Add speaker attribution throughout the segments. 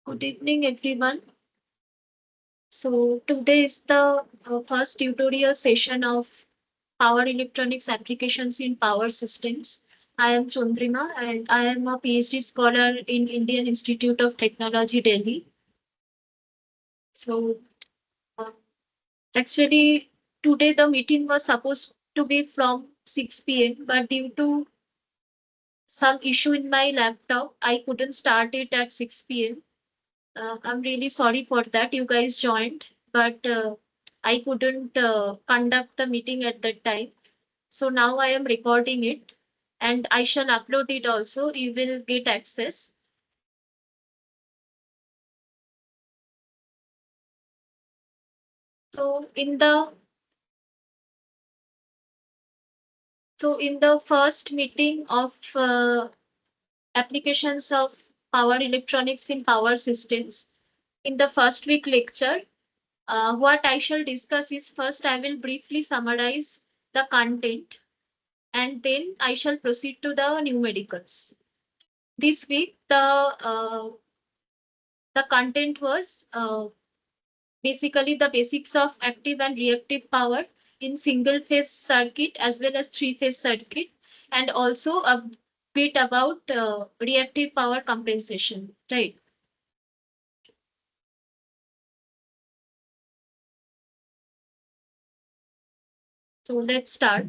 Speaker 1: Good evening, everyone. So today is the first tutorial session of power electronics applications in power systems. I am Chandrima and I am a PhD scholar in Indian Institute of Technology, Delhi. So uh, actually today the meeting was supposed to be from 6 p.m. but due to some issue in my laptop, I couldn't start it at 6 p.m. I'm really sorry for that. You guys joined, but I couldn't conduct the meeting at that time. So now I am recording it and I shall upload it also. You will get access. So in the first meeting of applications of power electronics in power systems, in the first week lecture, what I shall discuss is first I will briefly summarize the content and then I shall proceed to the numericals. This week, the content was basically the basics of active and reactive power in single phase circuit as well as three phase circuit, and also a bit about reactive power compensation. Right. So let's start.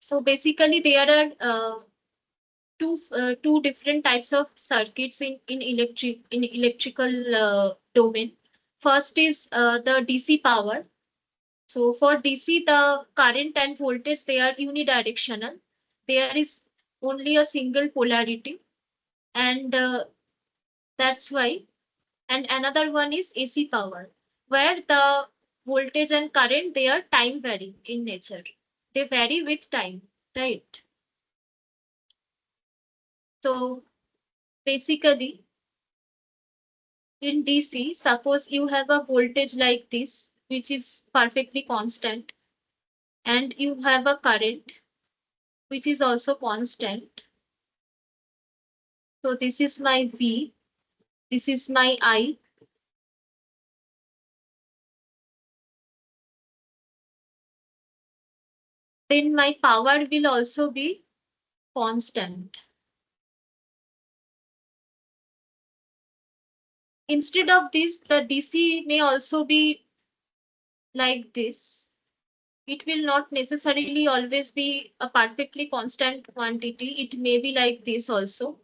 Speaker 1: So basically, there are two different types of circuits in electrical domain. First is the DC power. So for DC, the current and voltage they are unidirectional. There is only a single polarity, and that's why. And another one is AC power, where the voltage and current they are time varying in nature. They vary with time, right? So basically, in DC, suppose you have a voltage like this, which is perfectly constant, and you have a current, which is also constant. So this is my V, this is my I. Then my power will also be constant. Instead of this, the DC may also be like this. It will not necessarily always be a perfectly constant quantity. It may be like this also,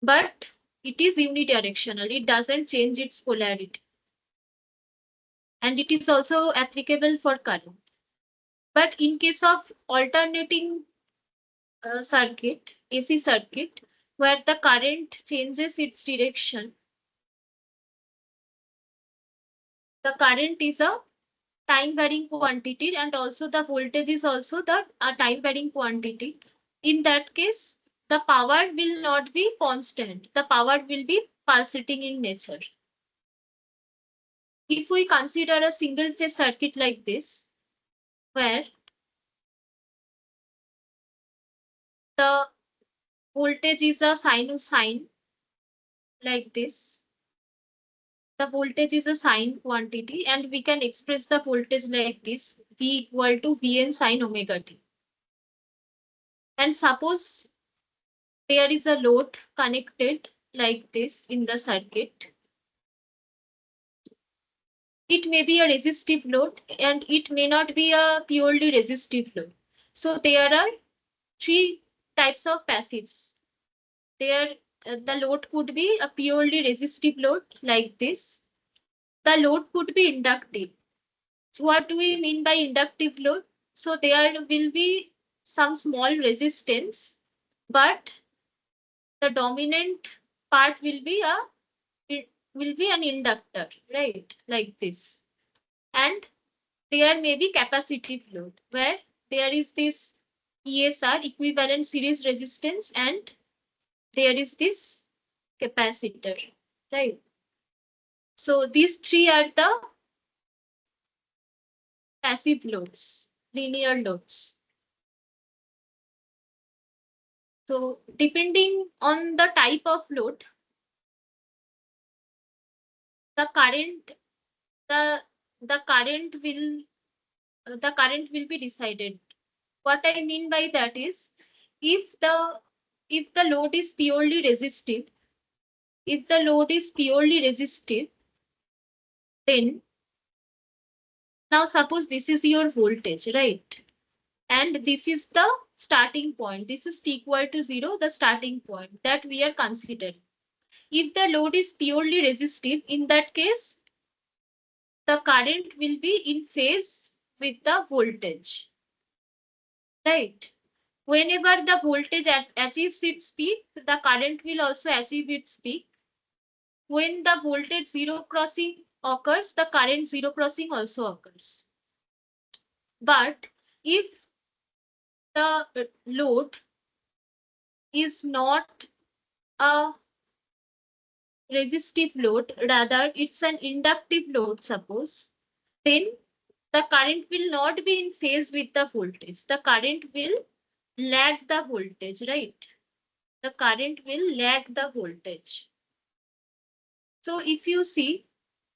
Speaker 1: but it is unidirectional. It doesn't change its polarity. And it is also applicable for current. But in case of alternating circuit, AC circuit, where the current changes its direction, the current is a time varying quantity and also the voltage is also the time varying quantity. In that case, the power will not be constant. The power will be pulsating in nature. If we consider a single phase circuit like this, where the voltage is a sinus sine like this, the voltage is a sine quantity and we can express the voltage like this, V equal to Vn sine omega t. And suppose there is a load connected like this in the circuit. It may be a resistive load and it may not be a purely resistive load. So there are three types of passives. There, the load could be a purely resistive load like this. The load could be inductive. So what do we mean by inductive load? So there will be some small resistance, but the dominant part will be it will be an inductor, right? Like this. And there may be capacitive load where there is this ESR, equivalent series resistance, and there is this capacitor, right? So these three are the passive loads, linear loads. So depending on the type of load, the current the the current will the current will be decided. What I mean by that is, if the load is purely resistive, if the load is purely resistive, then now suppose this is your voltage, right? And this is the starting point. This is t equal to 0, the starting point that we are considering. If the load is purely resistive, in that case, the current will be in phase with the voltage, right? Whenever the voltage achieves its peak, the current will also achieve its peak. When the voltage zero crossing occurs, the current zero crossing also occurs. But if the load is not a resistive load, rather it's an inductive load, suppose, then the current will not be in phase with the voltage. The current will lag the voltage, right? The current will lag the voltage. So if you see,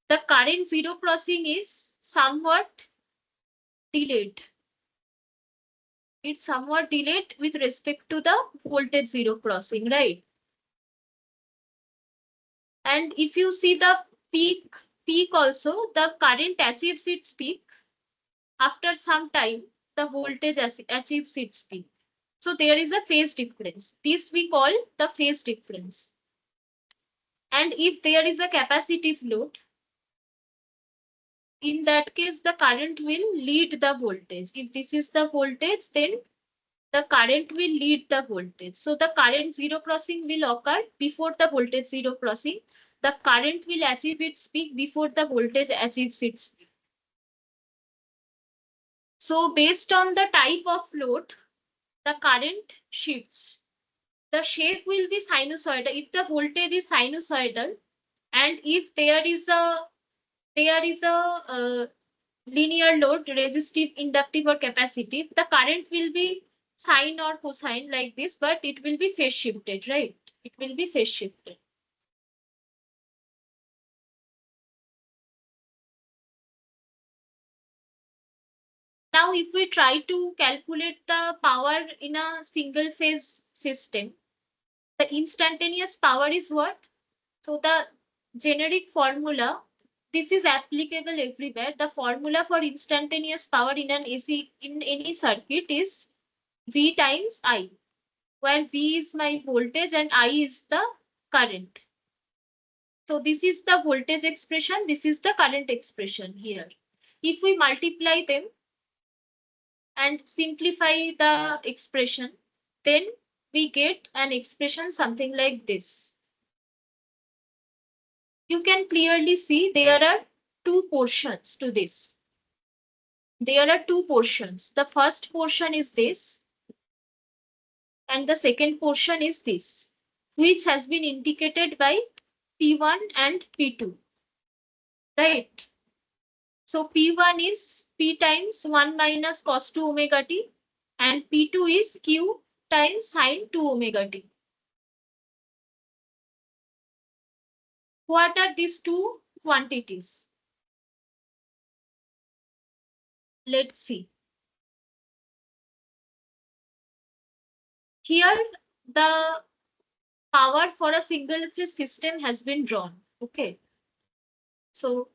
Speaker 1: the current zero crossing is somewhat delayed. It's somewhat delayed with respect to the voltage zero crossing, right? And if you see the peak also, the current achieves its peak. After some time, the voltage achieves its peak. So there is a phase difference. This we call the phase difference. And if there is a capacitive load, in that case, the current will lead the voltage. If this is the voltage, then the current will lead the voltage. So the current zero crossing will occur before the voltage zero crossing. The current will achieve its peak before the voltage achieves its peak. So based on the type of load, the current shifts. The shape will be sinusoidal. If the voltage is sinusoidal, and if there is a linear load, resistive, inductive, or capacitive, the current will be sine or cosine like this, but it will be phase shifted, right? It will be phase shifted. Now, if we try to calculate the power in a single phase system, the instantaneous power is what? So the generic formula, this is applicable everywhere. The formula for instantaneous power in an AC in any circuit is V times I, where V is my voltage and I is the current. So this is the voltage expression, this is the current expression here. If we multiply them and simplify the expression, then we get an expression something like this. You can clearly see there are two portions to this. There are two portions. The first portion is this, and the second portion is this, which has been indicated by P1 and P2, right? So P1 is P times 1 minus cos 2 omega t, and P2 is Q times sine 2 omega t. What are these two quantities? Let's see. Here, the power for a single phase system has been drawn. Okay. So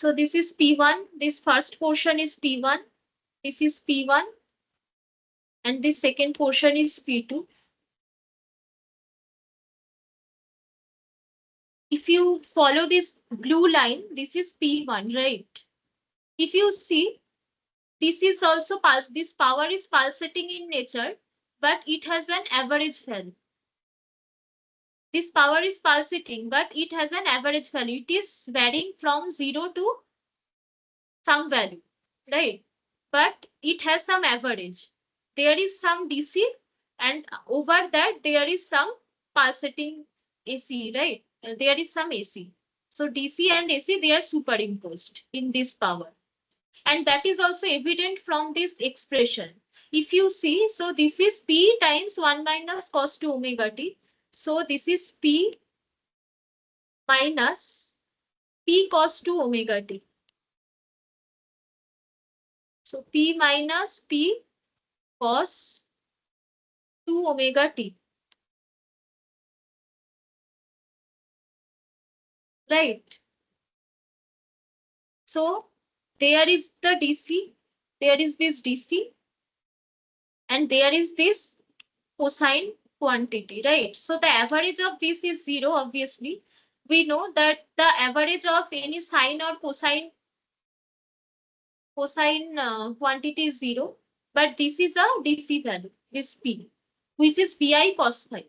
Speaker 1: this is P1. This first portion is P1. This is P1. And this second portion is P2. If you follow this blue line, this is P1, right? If you see, this is also this power is pulsating in nature, but it has an average value. This power is pulsating, but it has an average value. It is varying from 0 to some value, right? But it has some average. There is some DC, and over that there is some pulsating AC, right? There is some AC. So DC and AC, they are superimposed in this power. And that is also evident from this expression. if you see, so this is P times 1 minus cos 2 omega t. So this is P minus P cos 2 omega t. So P minus P cos 2 omega t. Right. So there is the DC, there is this DC, and there is this cosine quantity, right? So the average of this is 0, obviously. We know that the average of any sine or cosine quantity is 0, but this is a DC value, this P, which is Pi cos phi.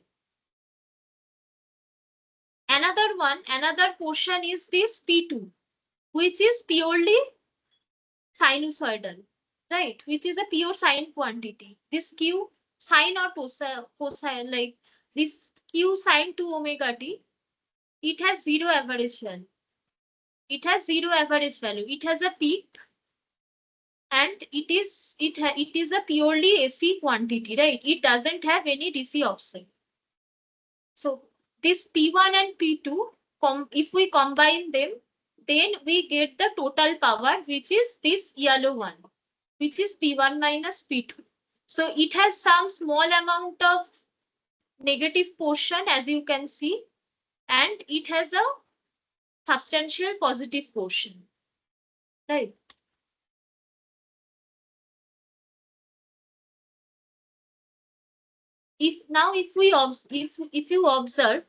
Speaker 1: Another portion is this P2, which is purely sinusoidal, right? Which is a pure sine quantity. This Q sine or cosine, like this Q sine 2 omega t, it has zero average value. It has zero average value. It has a peak, and it is a purely AC quantity, right? It doesn't have any DC offset. So this P1 and P2, if we combine them, then we get the total power, which is this yellow one, which is P1 minus P2. So it has some small amount of negative portion, as you can see, and it has a substantial positive portion, right? If you observe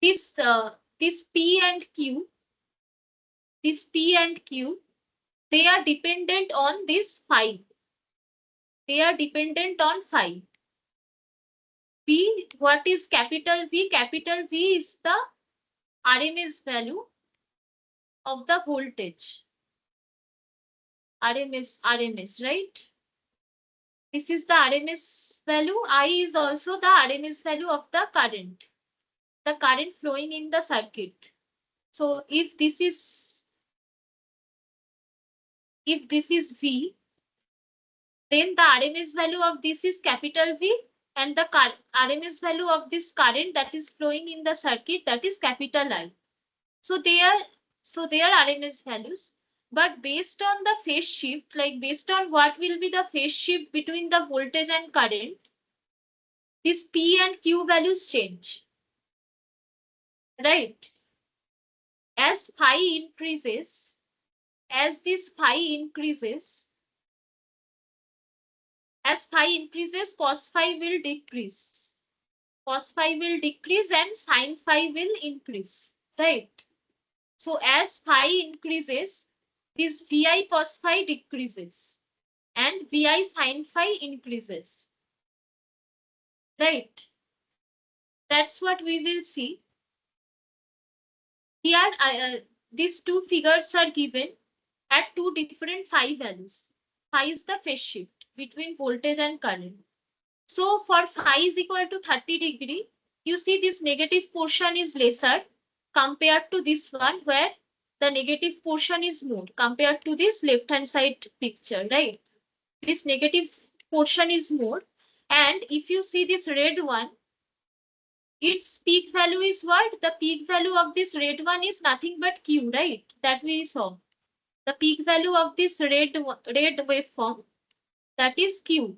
Speaker 1: this this P and Q, this P and Q, they are dependent on this phi. They are dependent on phi. V, what is capital V? Capital V is the RMS value of the voltage. RMS, right? This is the RMS value. I is also the RMS value of the current flowing in the circuit. So if this is V, then the RMS value of this is capital V, and the RMS value of this current that is flowing in the circuit, that is capital I. So they are RMS values, but based on the phase shift, like based on what will be the phase shift between the voltage and current, this P and Q values change, right? As phi increases, as this phi increases, cos phi will decrease. Cos phi will decrease and sin phi will increase, right? So as phi increases, this Vi cos phi decreases and Vi sin phi increases, right? That's what we will see. Here, these two figures are given at two different phi values. Phi is the phase shift between voltage and current. So for phi is equal to 30 degree, you see this negative portion is lesser compared to this one, where the negative portion is more compared to this left hand side picture, right? This negative portion is more. And if you see this red one, its peak value is what? The peak value of this red one is nothing but Q, right? That we saw. The peak value of this red waveform, that is Q.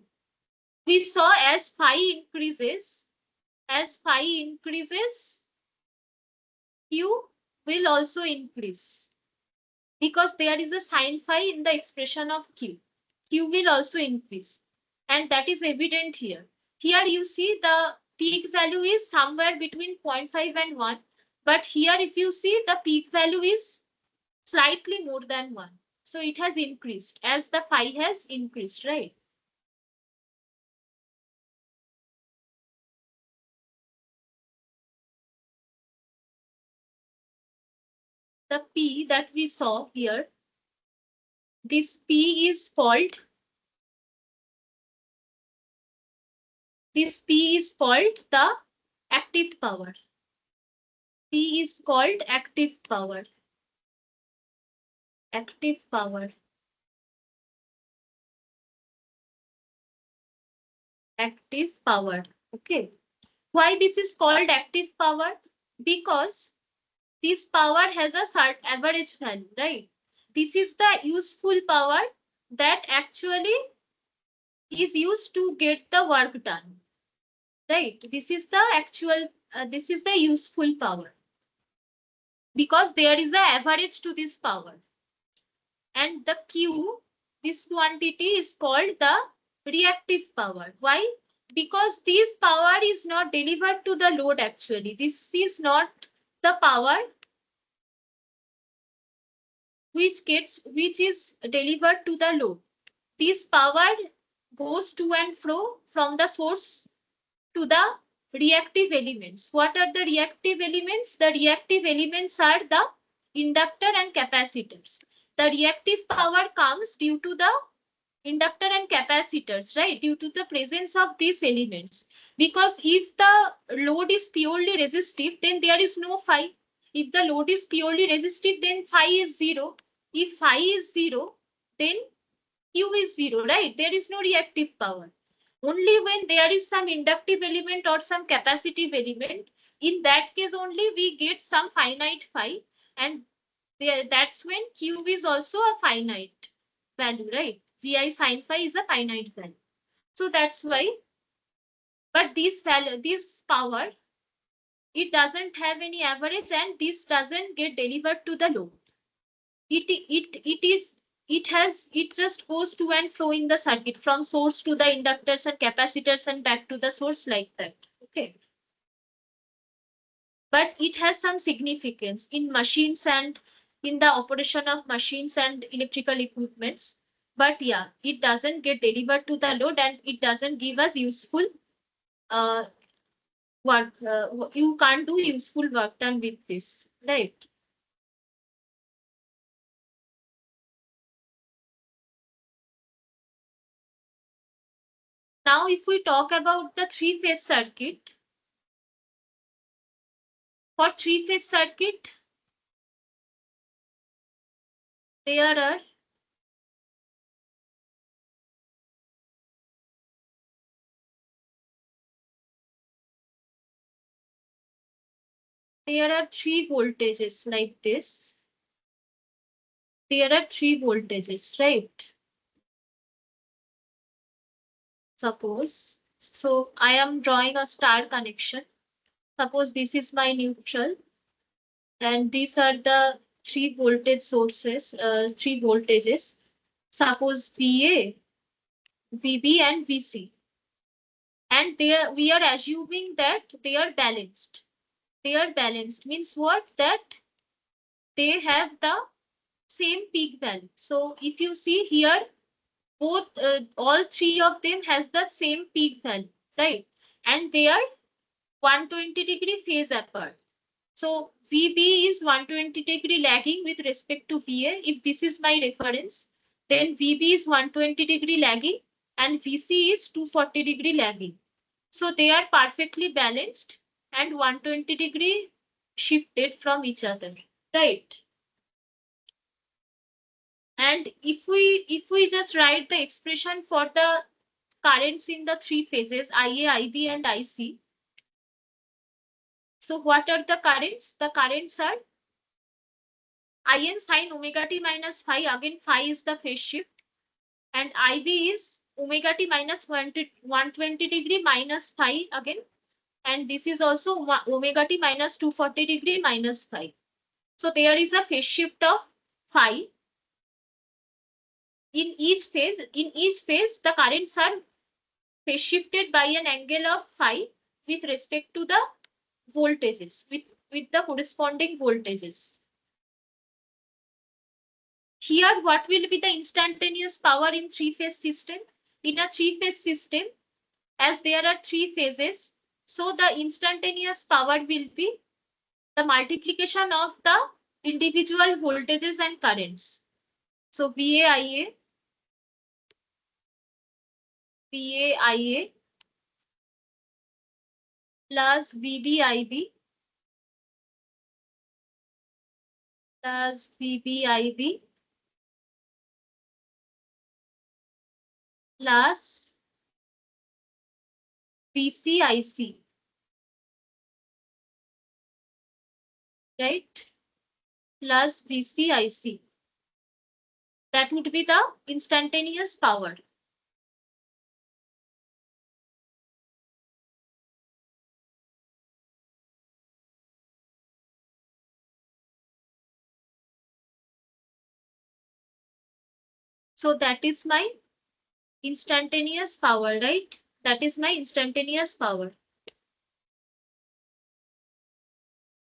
Speaker 1: We saw as phi increases, Q will also increase, because there is a sin phi in the expression of Q. Q will also increase, and that is evident here. Here you see the peak value is somewhere between 0.5 and 1, but here if you see, the peak value is slightly more than 1. So it has increased as the phi has increased, right? The P that we saw here, this P is called the active power. P is called active power. Active power. active power. Okay. Why this is called active power? Because this power has a certain average value, right? This is the useful power that actually is used to get the work done, right? This is the actual, this is the useful power because there is a average to this power. And the Q, this quantity is called the reactive power. Why? Because this power is not delivered to the load actually. This is not the power which is delivered to the load. This power goes to and fro from the source to the reactive elements. What are the reactive elements? The reactive elements are the inductor and capacitors. The reactive power comes due to the inductor and capacitors, right? Due to the presence of these elements. Because if the load is purely resistive, then there is no phi. If the load is purely resistive, then phi is 0. If phi is 0, then Q is 0, right? There is no reactive power. Only when there is some inductive element or some capacitive element, in that case only we get some finite phi, and that's when Q is also a finite value, right? Vi sin phi is a finite value. So that's why, but this value, this power, it doesn't have any average and this doesn't get delivered to the load. It just goes to and fro in the circuit from source to the inductors and capacitors and back to the source like that. Okay. But it has some significance in machines and in the operation of machines and electrical equipments. But yeah, it doesn't get delivered to the load and it doesn't give us useful uh, work. You can't do useful work done with this, right? Now, if we talk about the three-phase circuit, for three-phase circuit, there are three voltages like this. There are three voltages, right? Suppose. So I am drawing a star connection. Suppose this is my neutral and these are the three voltage sources, three voltages. Suppose VA, VB and VC. And there we are assuming that they are balanced. They are balanced means what? That they have the same peak value. So if you see here, both all three of them has the same peak value, right? And they are 120-degree phase apart. So VB is 120-degree lagging with respect to VA. If this is my reference, then VB is 120-degree lagging and VC is 240-degree lagging. So they are perfectly balanced and 120-degree shifted from each other, right? And if we just write the expression for the currents in the three phases, IA, IB and IC. So what are the currents? The currents are IN sin omega t minus phi. Again, phi is the phase shift. And IB is omega t minus 120-degree minus phi again. And this is also omega t minus 240-degree minus phi. So there is a phase shift of phi. In each phase, the currents are phase shifted by an angle of phi with respect to the voltages, with the corresponding voltages. Here, what will be the instantaneous power in three-phase system? In a three-phase system, as there are three phases, so the instantaneous power will be the multiplication of the individual voltages and currents. So VAIA, VAIA plus VBIB plus VBIB plus VCIC, right? Plus VCIC. That would be the instantaneous power. So that is my instantaneous power, right? That is my instantaneous power.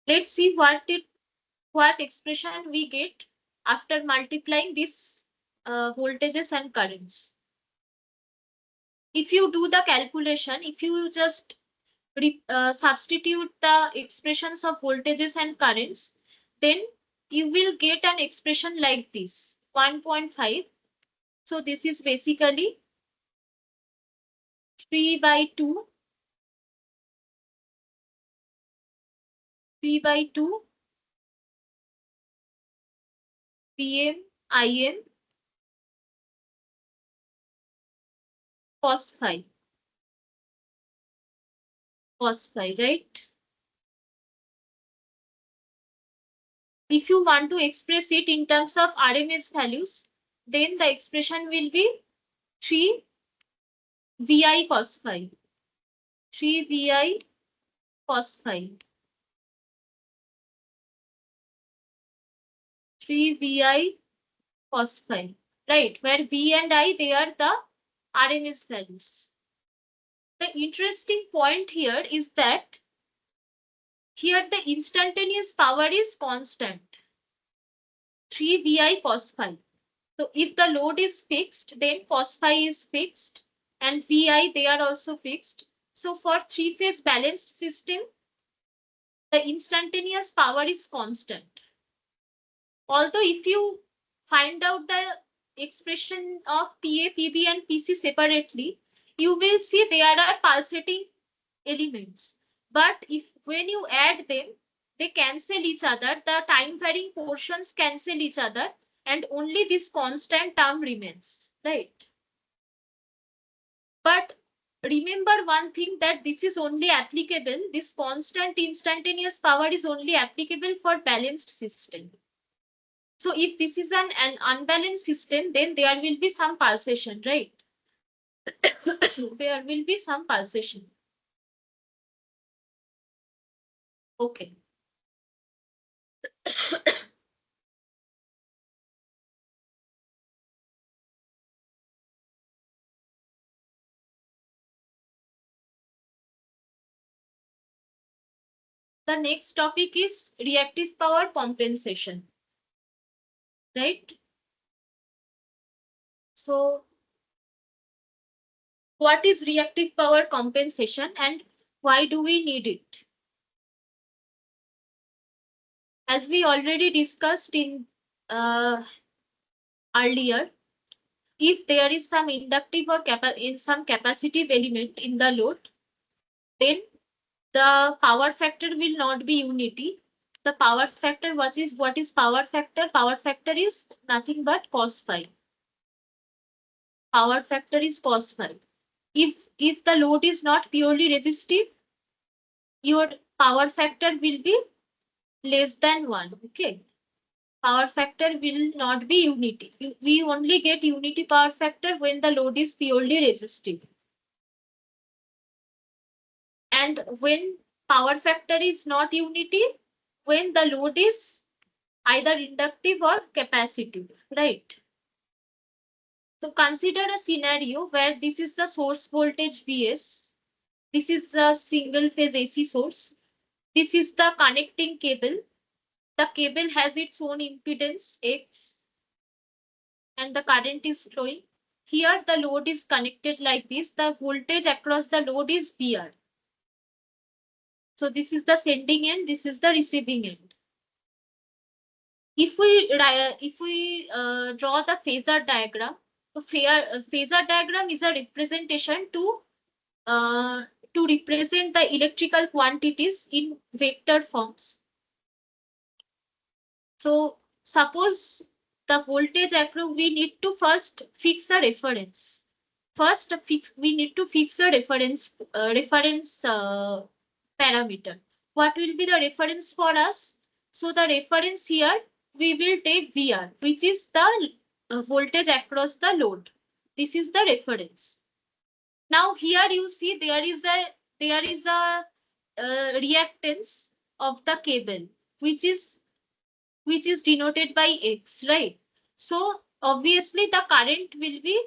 Speaker 1: Let's see what expression we get after multiplying these voltages and currents. If you do the calculation, if you just substitute the expressions of voltages and currents, then you will get an expression like this, 1.5. So this is basically 3 by 2, 3 by 2 Pm Im cos phi, right? If you want to express it in terms of RMS values, then the expression will be 3 Vi cos phi, 3 Vi cos phi, 3 Vi cos phi, right? Where V and I, they are the RMS values. The interesting point here is that here the instantaneous power is constant, 3 Vi cos phi. So if the load is fixed, then cos phi is fixed and Vi, they are also fixed. So for three-phase balanced system, the instantaneous power is constant. Although if you find out the expression of PA, PB and PC separately, you will see there are pulsating elements. But if when you add them, they cancel each other, the time varying portions cancel each other, and only this constant term remains, right? But remember one thing, that this is only applicable, this constant instantaneous power is only applicable for balanced system. So if this is an unbalanced system, then there will be some pulsation, right? There will be some pulsation. Okay. The next topic is reactive power compensation, right? So what is reactive power compensation and why do we need it? As we already discussed in earlier, if there is some inductive or some capacitive element in the load, then the power factor will not be unity. The power factor, what is power factor? Power factor is nothing but cos phi. Power factor is cos phi. If the load is not purely resistive, your power factor will be less than 1. Okay. Power factor will not be unity. We only get unity power factor when the load is purely resistive. And when power factor is not unity, when the load is either inductive or capacitive, right? So consider a scenario where this is the source voltage Vs. This is a single phase AC source. This is the connecting cable. The cable has its own impedance X and the current is flowing. Here the load is connected like this. The voltage across the load is VR. So this is the sending end, this is the receiving end. If we draw the phasor diagram, so phasor diagram is a representation to represent the electrical quantities in vector forms. So suppose the voltage across, we need to first fix a reference. first we need to fix the reference parameter. What will be the reference for us? So the reference here, we will take VR, which is the voltage across the load. This is the reference. Now here you see there is a reactance of the cable, which is denoted by X, right? So obviously the current will be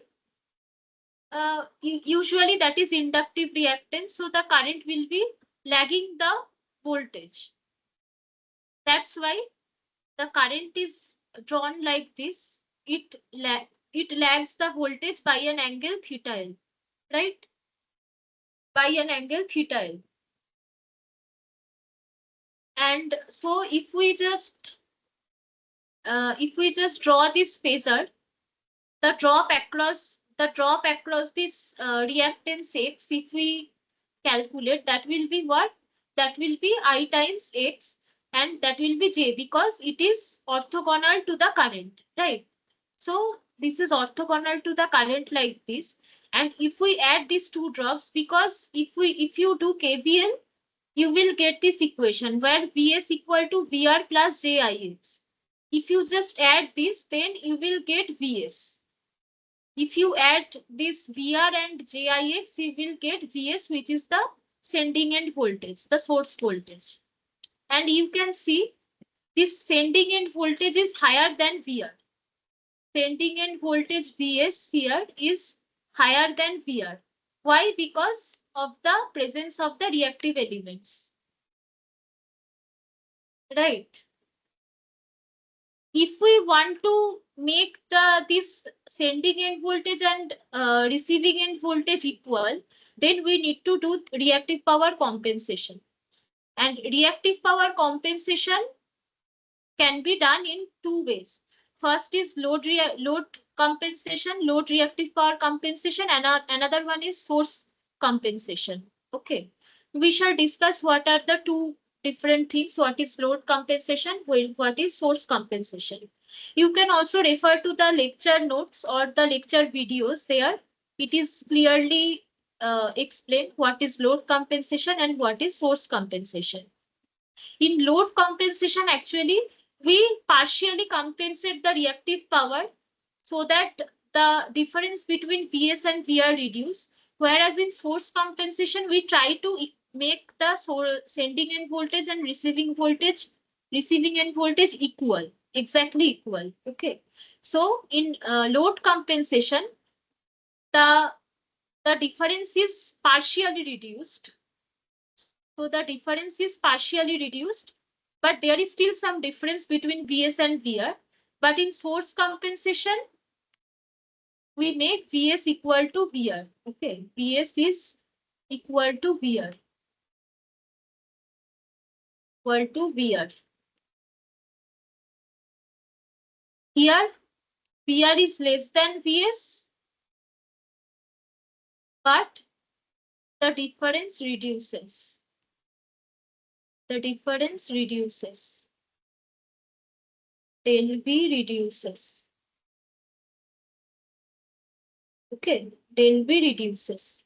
Speaker 1: usually that is inductive reactance, so the current will be lagging the voltage. That's why the current is drawn like this. It lags the voltage by an angle theta L, right? By an angle theta L. And so if we just draw this phasor, the drop across this reactance X, if we calculate, that will be what? That will be I times X, and that will be J, because it is orthogonal to the current, right? So this is orthogonal to the current like this. And if we add these two drops, because if you do KVL, you will get this equation where Vs equal to VR plus JIX. If you just add this, then you will get Vs. If you add this VR and JIX, you will get Vs, which is the sending end voltage, the source voltage. And you can see this sending end voltage is higher than VR. Sending end voltage Vs here is higher than VR. Why? Because of the presence of the reactive elements. Right. If we want to make this sending end voltage and receiving end voltage equal, then we need to do reactive power compensation. And reactive power compensation can be done in two ways. First is load compensation, load reactive power compensation, and another one is source compensation. Okay. We shall discuss what are the two different things. What is load compensation? What is source compensation? You can also refer to the lecture notes or the lecture videos. There it is clearly explained what is load compensation and what is source compensation. In load compensation, actually, we partially compensate the reactive power so that the difference between Vs and VR reduce. Whereas in source compensation, we try to make the sending end voltage and receiving end voltage equal, exactly equal. Okay. So in load compensation, the difference is partially reduced. So the difference is partially reduced, but there is still some difference between Vs and VR. But in source compensation, we make Vs equal to VR. Okay, Vs is equal to VR. Equal to VR. Here, VR is less than Vs, but the difference reduces. The difference reduces. Del V reduces. Okay, del V reduces.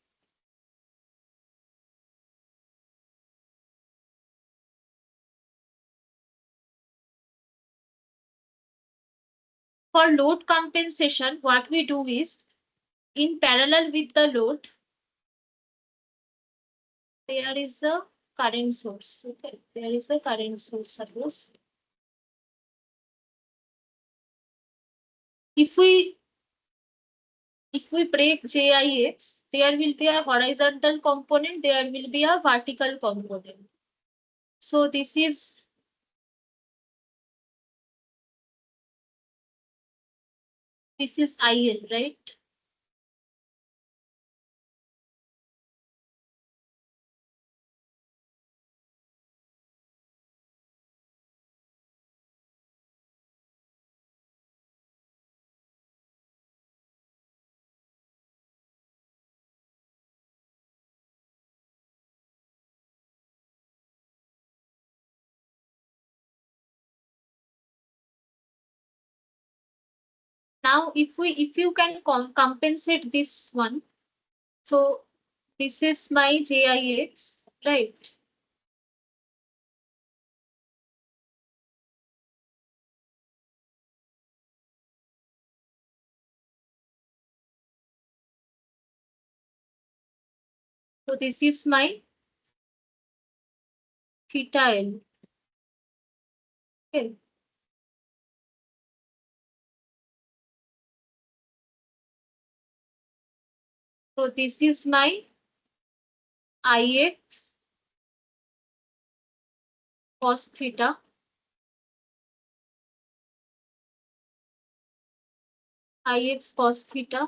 Speaker 1: For load compensation, what we do is, in parallel with the load, there is a current source. Okay, there is a current source. Suppose if we break JIX, there will be a horizontal component, there will be a vertical component. So this is IL, right? Now if you can compensate this one, So this is my JIX, right? So this is my theta L. Okay. So this is my IX cos theta. IX cos theta.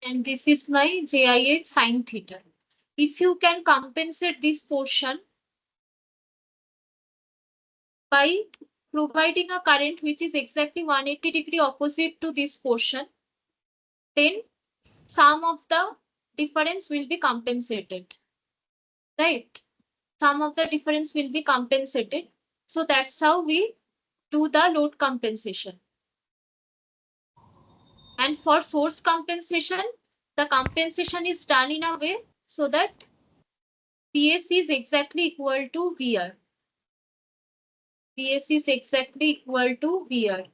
Speaker 1: And this is my JIX sin theta. If you can compensate this portion by providing a current which is exactly 180-degree opposite to this portion, then some of the difference will be compensated, right? Some of the difference will be compensated. So that's how we do the load compensation. And for source compensation, the compensation is done in a way so that PS is exactly equal to VR. PS is exactly equal to VR.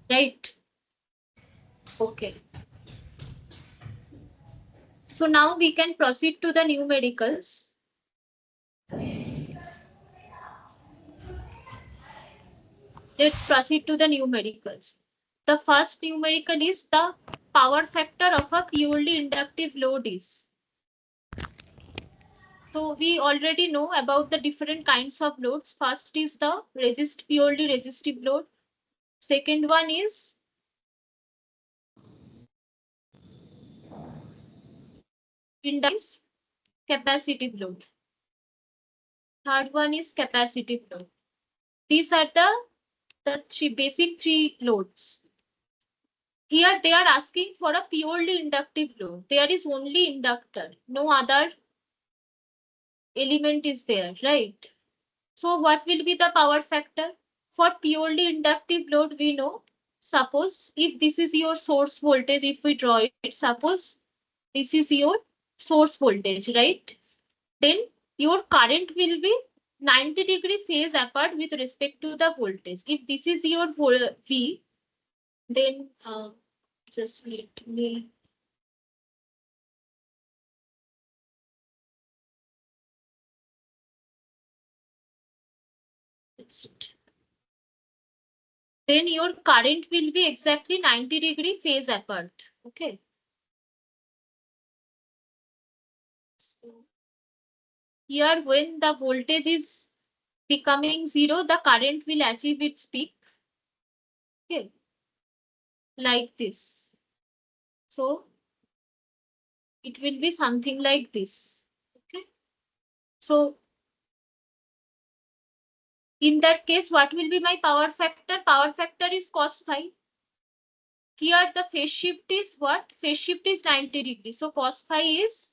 Speaker 1: Right? Okay. So now we can proceed to the numericals. Let's proceed to the numericals. The first numerical is the power factor of a purely inductive load is. So we already know about the different kinds of loads. First is the purely resistive load. Second one is inductive capacitive load. Third one is capacitive load. These are the basic three loads. Here they are asking for a purely inductive load. There is only inductor, no other element is there, right? So what will be the power factor? For purely inductive load, we know, suppose if this is your source voltage, if we draw it, suppose this is your source voltage, right? Then your current will be 90-degree phase apart with respect to the voltage. If this is your V, then just let me then your current will be exactly 90-degree phase apart. Okay. So here when the voltage is becoming zero, the current will achieve its peak. Okay. Like this. So it will be something like this. Okay. So in that case, what will be my power factor? Power factor is cos phi. Here the phase shift is what? Phase shift is 90 degrees. So cos phi is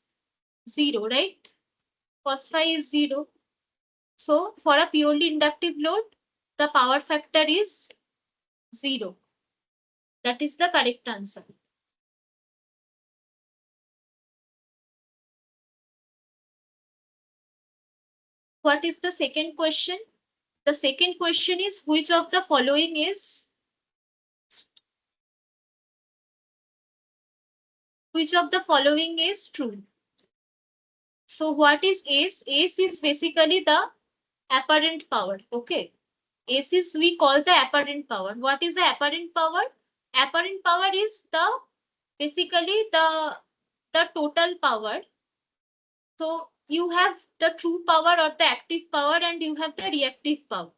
Speaker 1: 0, right? Cos phi is 0. So for a purely inductive load, the power factor is 0. That is the correct answer. What is the second question? The second question is which of the following is true? So what is ACE? ACE is basically the apparent power. Okay. ACE is we call the apparent power. What is the apparent power? Apparent power is the basically the total power. So you have the true power or the active power and you have the reactive power.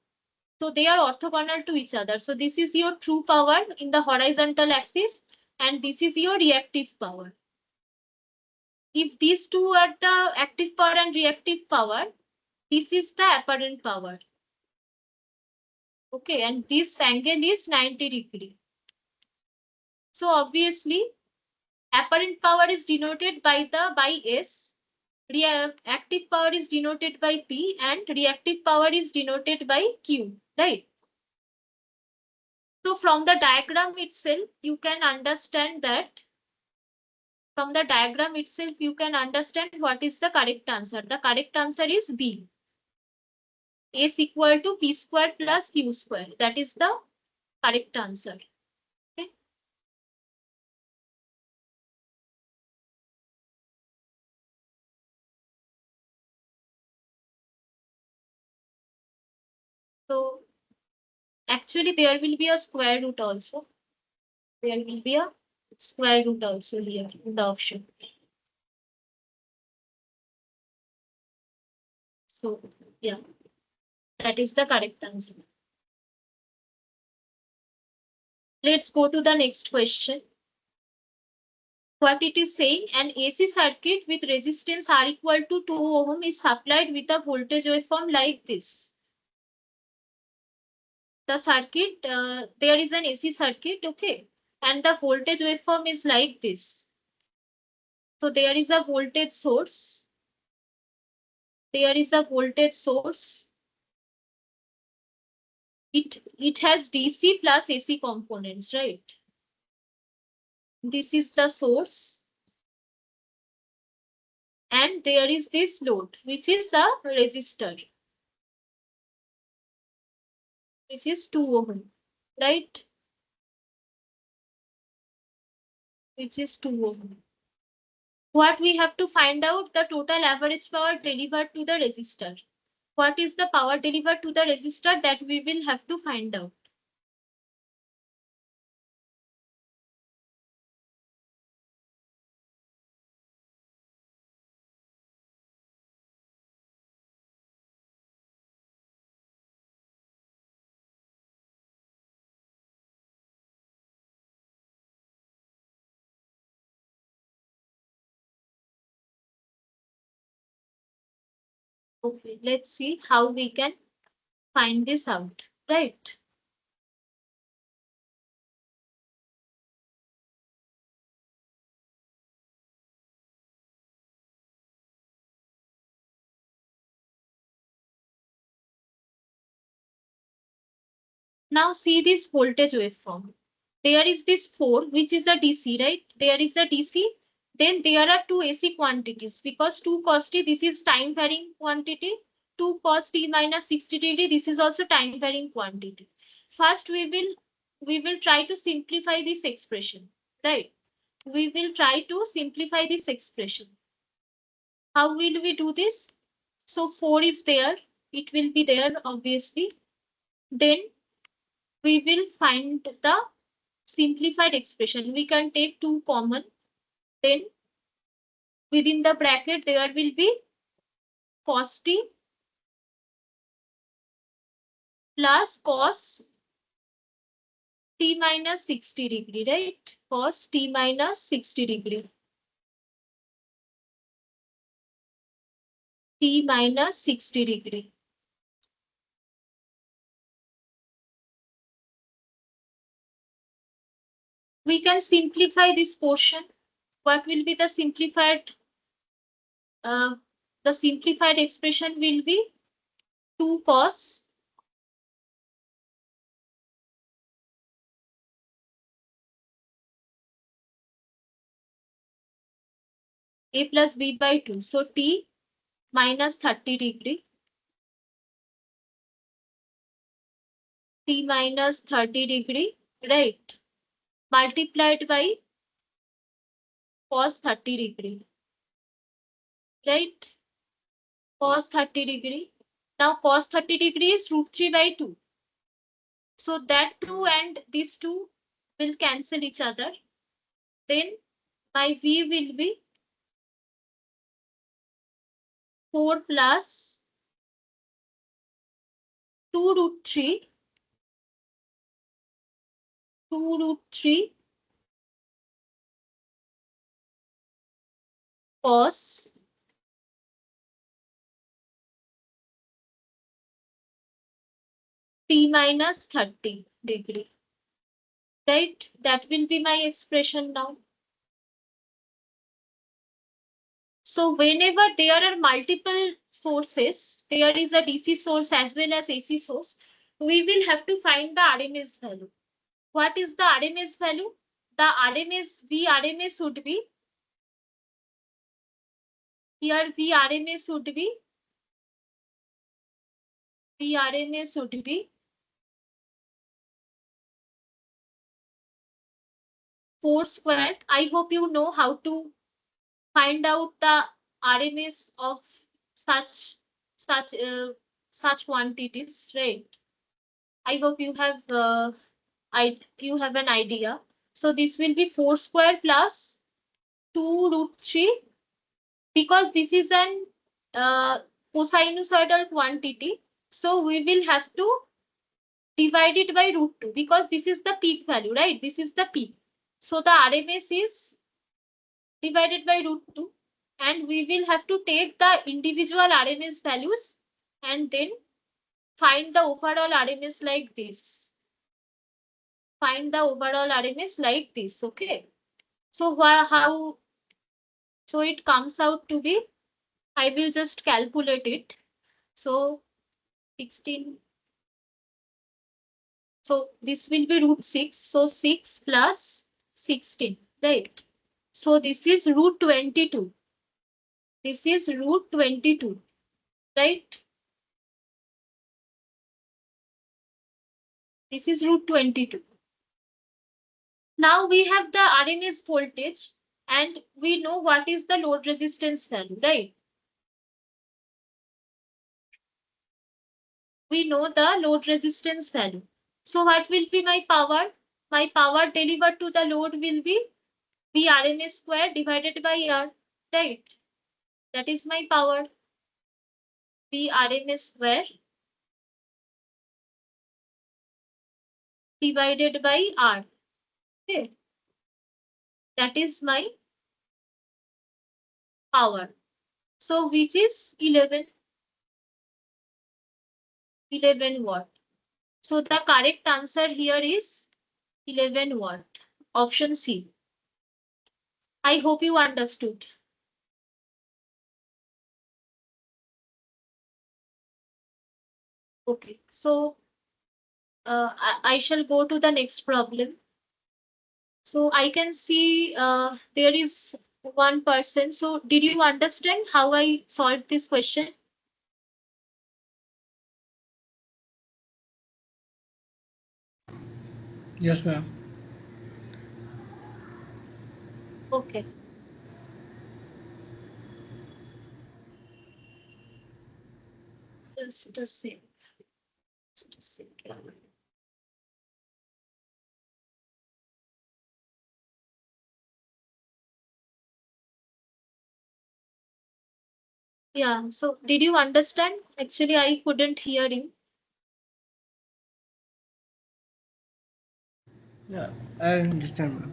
Speaker 1: So they are orthogonal to each other. So this is your true power in the horizontal axis and this is your reactive power. If these two are the active power and reactive power, this is the apparent power. Okay, and this angle is 90 degree. So obviously, apparent power is denoted by S, active power is denoted by P, and reactive power is denoted by Q, right? So from the diagram itself, you can understand that. From the diagram itself, you can understand what is the correct answer. The correct answer is B. S equal to P square plus Q square. That is the correct answer. Okay. So actually there will be a square root also. There will be a square root also here in the option. So yeah, that is the correct answer. Let's go to the next question. What it is saying, an AC circuit with resistance R equal to 2 ohm is supplied with a voltage waveform like this. The circuit, there is an AC circuit, okay, and the voltage waveform is like this. So there is a voltage source. There is a voltage source. It has DC plus AC components, right? This is the source. And there is this load, which is a resistor, which is 2 ohm, right? Which is 2 ohm. What we have to find out, the total average power delivered to the resistor. What is the power delivered to the resistor, that we will have to find out. Okay, let's see how we can find this out, right? Now see this voltage waveform. There is this 4, which is a DC, right? There is a DC. Then there are two AC quantities, because 2 cos t, this is time varying quantity. 2 cos t minus 60 degree, this is also time varying quantity. First, we will try to simplify this expression, right? We will try to simplify this expression. How will we do this? So 4 is there. It will be there, obviously. Then we will find the simplified expression. We can take 2 common. Then within the bracket there will be cos t plus cos t minus 60 degree, right? Cos t minus 60 degree. T minus 60 degree. We can simplify this portion. What will be the simplified? The simplified expression will be 2 cos a plus b by 2. So t minus 30 degree. T minus 30 degree, right? Multiplied by cos 30 degree, right? Cos 30 degree. Now cos 30 degree is root 3 by 2. So that 2 and these 2 will cancel each other. Then my V will be 4 plus 2 root 3. 2 root 3 cos t minus 30 degree. Right? That will be my expression now. So whenever there are multiple sources, there is a DC source as well as AC source, we will have to find the RMS value. what is the RMS value? The VRMS would be, here VRMS would be 4 squared. I hope you know how to find out the RMS of such such uh, such quantities, right? I hope you have you have an idea. So this will be 4 square plus 2 root 3, because this is an cosinusoidal quantity. So we will have to divide it by root 2, because this is the peak value, right? This is the peak. So the RMS is divided by root 2, and we will have to take the individual RMS values and then find the overall RMS like this. Find the overall RMS like this, okay? So how, so it comes out to be, I will just calculate it. So 16, so this will be root 6. So 6 plus 16, right? So this is root 22. This is root 22, right? This is root 22. Now we have the RMS voltage and we know what is the load resistance value, right? We know the load resistance value. So what will be my power? My power delivered to the load will be V RMS square divided by R, right? That is my power, V RMS square divided by R. Okay, that is my power. So which is 11 watt. So the correct answer here is 11 watt. Option C. I hope you understood. Okay, so I shall go to the next problem. So I can see there is one person. So did you understand how I solved this question?
Speaker 2: Yes, ma'am.
Speaker 1: Okay. Just a sec. Just a second. Yeah, so did you understand? Actually, I couldn't hear you.
Speaker 2: Yeah, I understand, ma'am.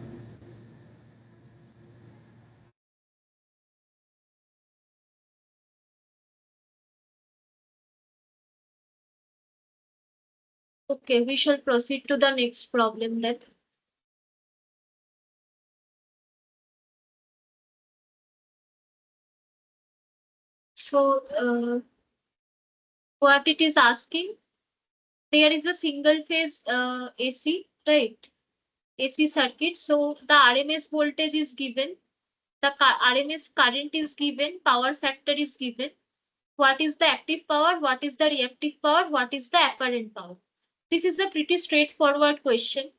Speaker 1: Okay, we shall proceed to the next problem then. So what it is asking, there is a single phase AC, right? AC circuit. So the RMS voltage is given, the RMS current is given, power factor is given. What is the active power? What is the reactive power? What is the apparent power? This is a pretty straightforward question.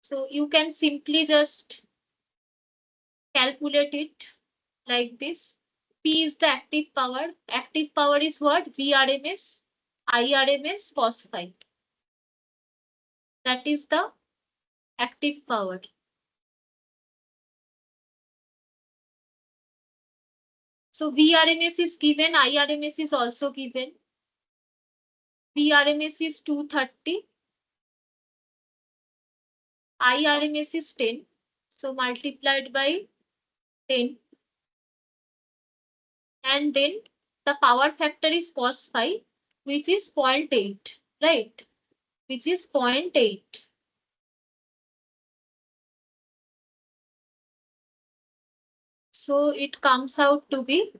Speaker 1: So you can simply just calculate it like this. P is the active power. Active power is what? VRMS, IRMS, cos phi. That is the active power. So VRMS is given, IRMS is also given. VRMS is 230, IRMS is 10. So multiplied by 10. And then the power factor is cos phi, which is 0.8, right? Which is 0.8. So it comes out to be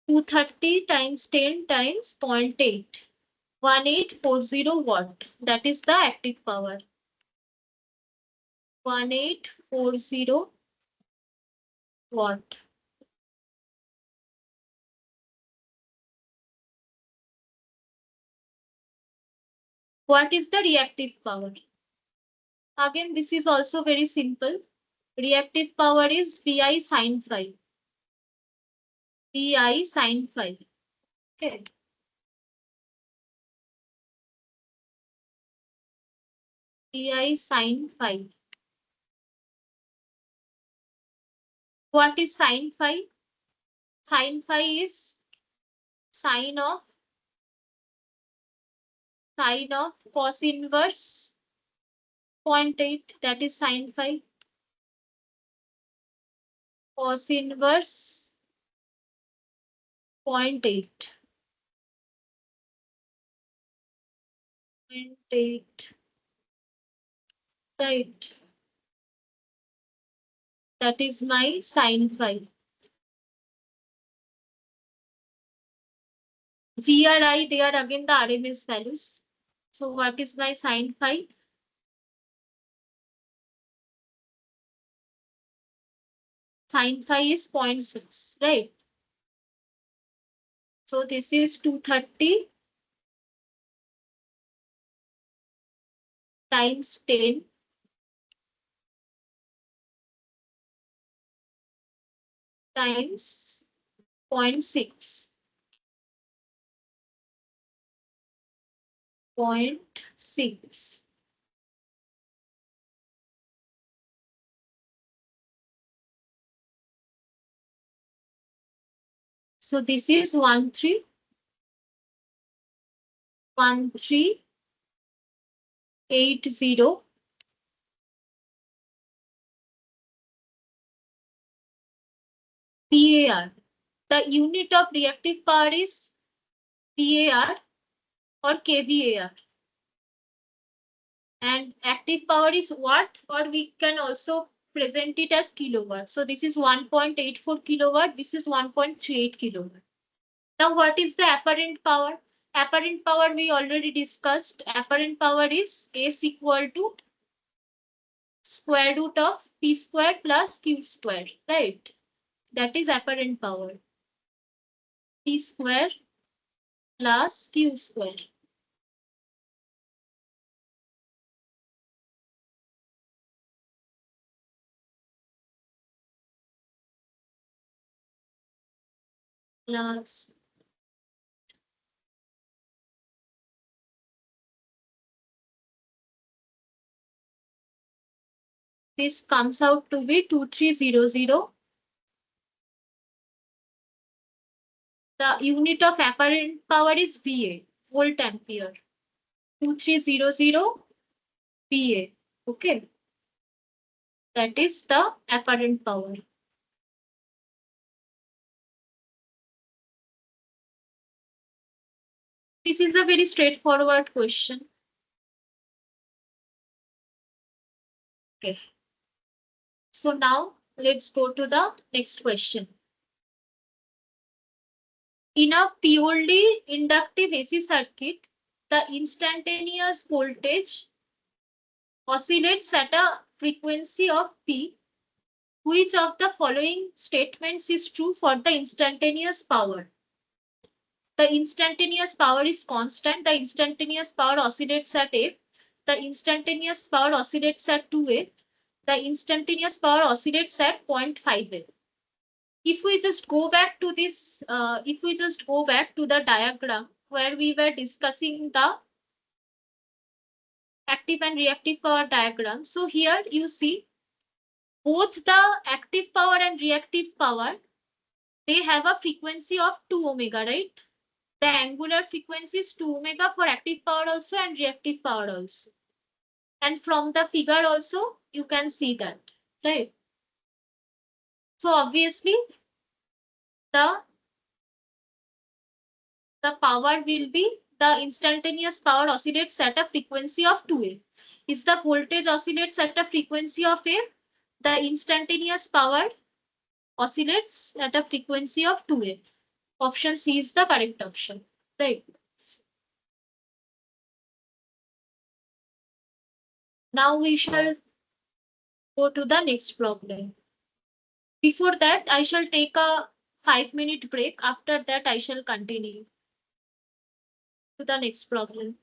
Speaker 1: 230 times 10 times 0.8. 1840 watt. That is the active power. 1840 watt. What is the reactive power? Again, this is also very simple. Reactive power is Vi sin phi. Vi sin phi. Okay. Vi sin phi. What is sin phi? Sin phi is sine of cos inverse 0.8. That is sin phi. Cos inverse 0.8. 0.8. Right. That is my sin phi. VRI, they are again the RMS values. So what is my sin phi? Sin phi is 0.6, right? So this is 230 times 10 times 0.6. 0.6. So this is 1380 PAR. The unit of reactive power is PAR or kVAR. And active power is watt, or we can also present it as kilowatt. So this is 1.84 kilowatt. This is 1.38 kilowatt. Now what is the apparent power? Apparent power we already discussed. Apparent power is S equal to square root of P square plus Q square, right? That is apparent power. P square plus Q square. Plus this comes out to be 2300. The unit of apparent power is VA, volt ampere. 2300 VA. Okay. That is the apparent power. This is a very straightforward question. Okay. So now let's go to the next question. In a purely inductive AC circuit, the instantaneous voltage oscillates at a frequency of P. Which of the following statements is true for the instantaneous power? The instantaneous power is constant. The instantaneous power oscillates at F. The instantaneous power oscillates at 2F. The instantaneous power oscillates at 0.5 F. If we just go back to this, if we just go back to the diagram where we were discussing the active and reactive power diagram. So here you see both the active power and reactive power, they have a frequency of 2 omega, right? The angular frequency is 2 omega for active power also and reactive power also. And from the figure also, you can see that, right? So obviously, the power will be, the instantaneous power oscillates at a frequency of 2F. If the voltage oscillates at a frequency of F, the instantaneous power oscillates at a frequency of 2F. Option C is the correct option, right? Now we shall go to the next problem. Before that, I shall take a 5-minute break. After that, I shall continue to the next problem.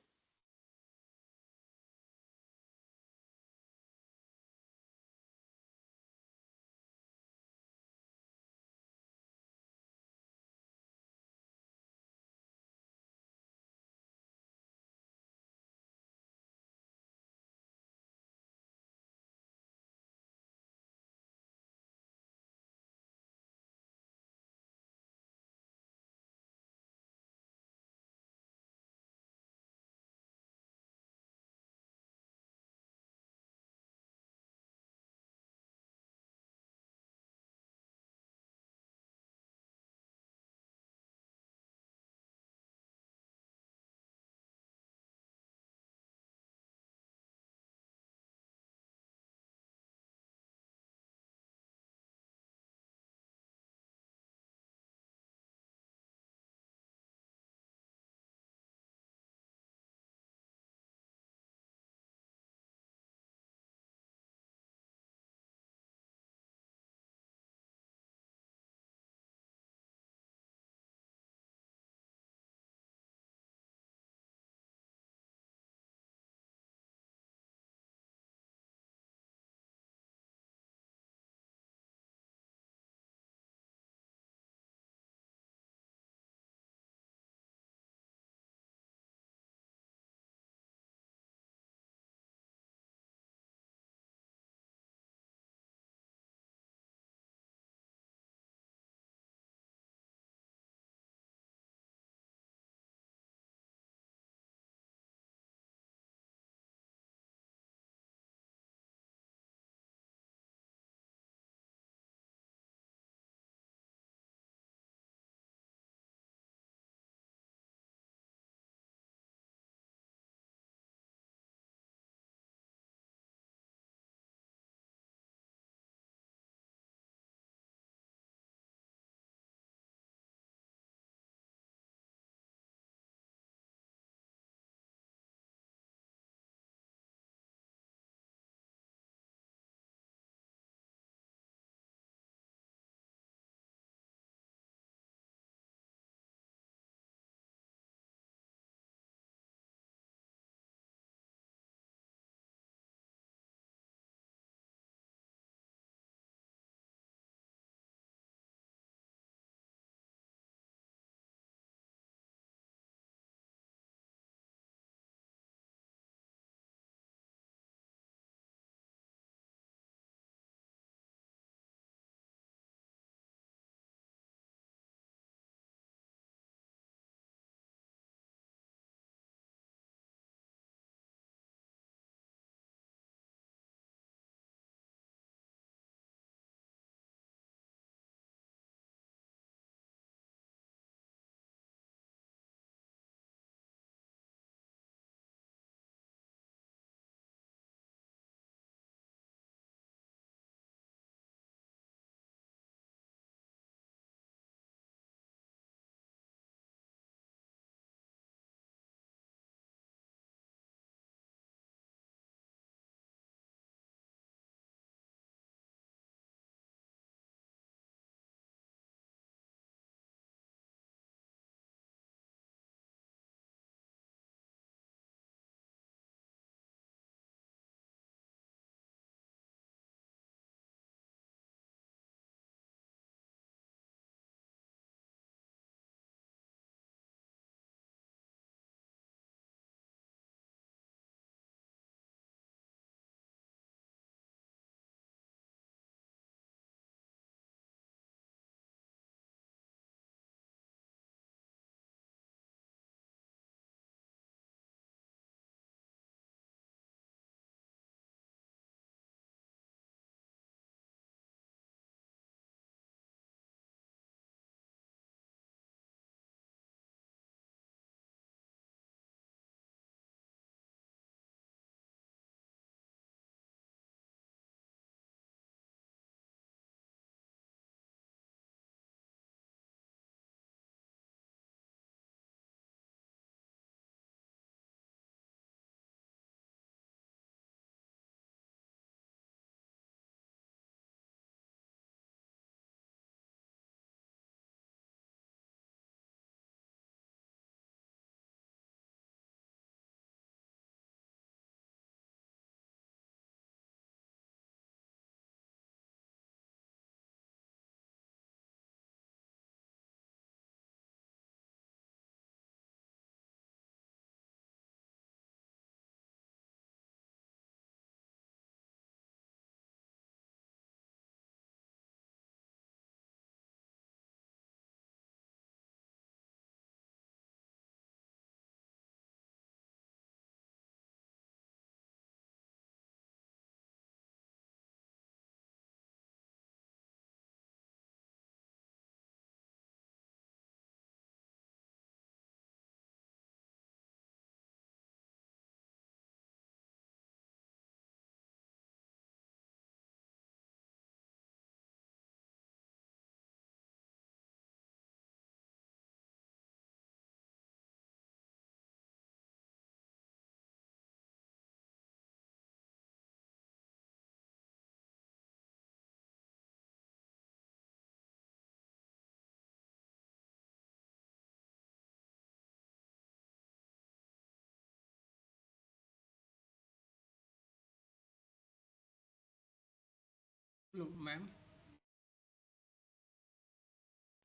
Speaker 2: Hello ma'am.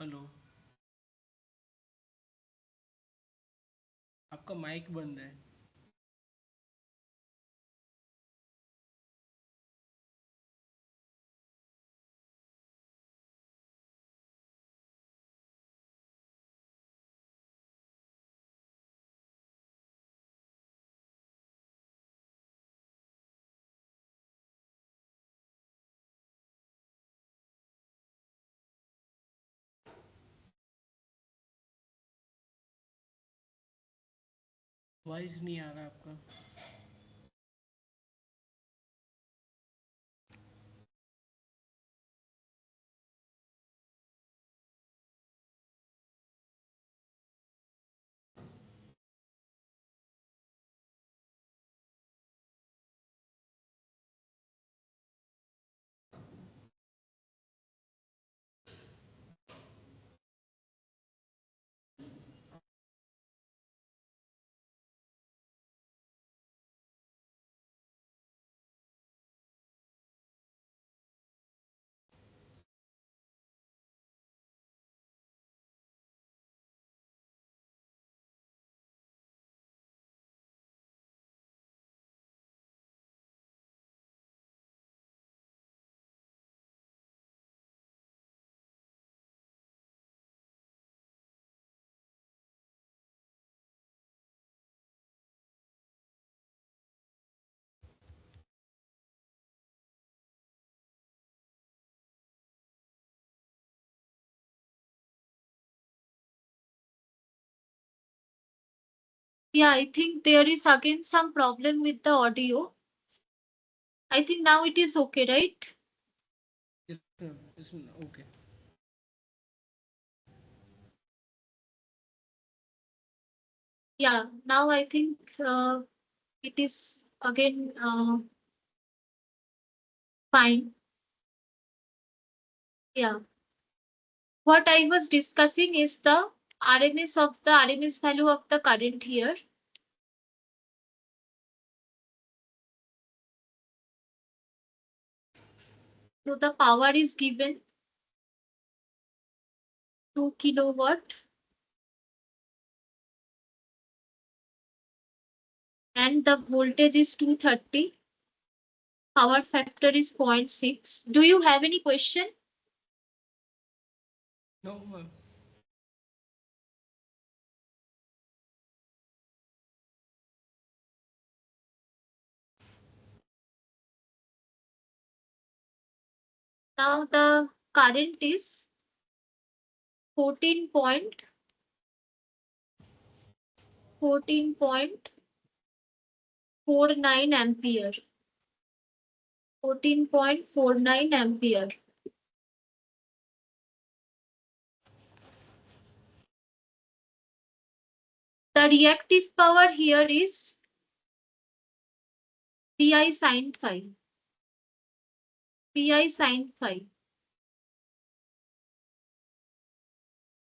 Speaker 2: Hello. आपका mic बंद है। Voice नहीं आ रहा आपका।
Speaker 1: Yeah, I think there is again some problem with the audio. I think now it is okay, right?
Speaker 2: Yes, ma'am. Yes, ma'am. Okay.
Speaker 1: Yeah, now I think it is again fine. Yeah. What I was discussing is the RMS value of the current here. So the power is given 2 kilowatt and the voltage is 230. Power factor is 0.6. Do you have any question?
Speaker 2: No, ma'am.
Speaker 1: Now the current is 14.49 ampere. 14.49 ampere. The reactive power here is Pi sin phi. Pi sin phi.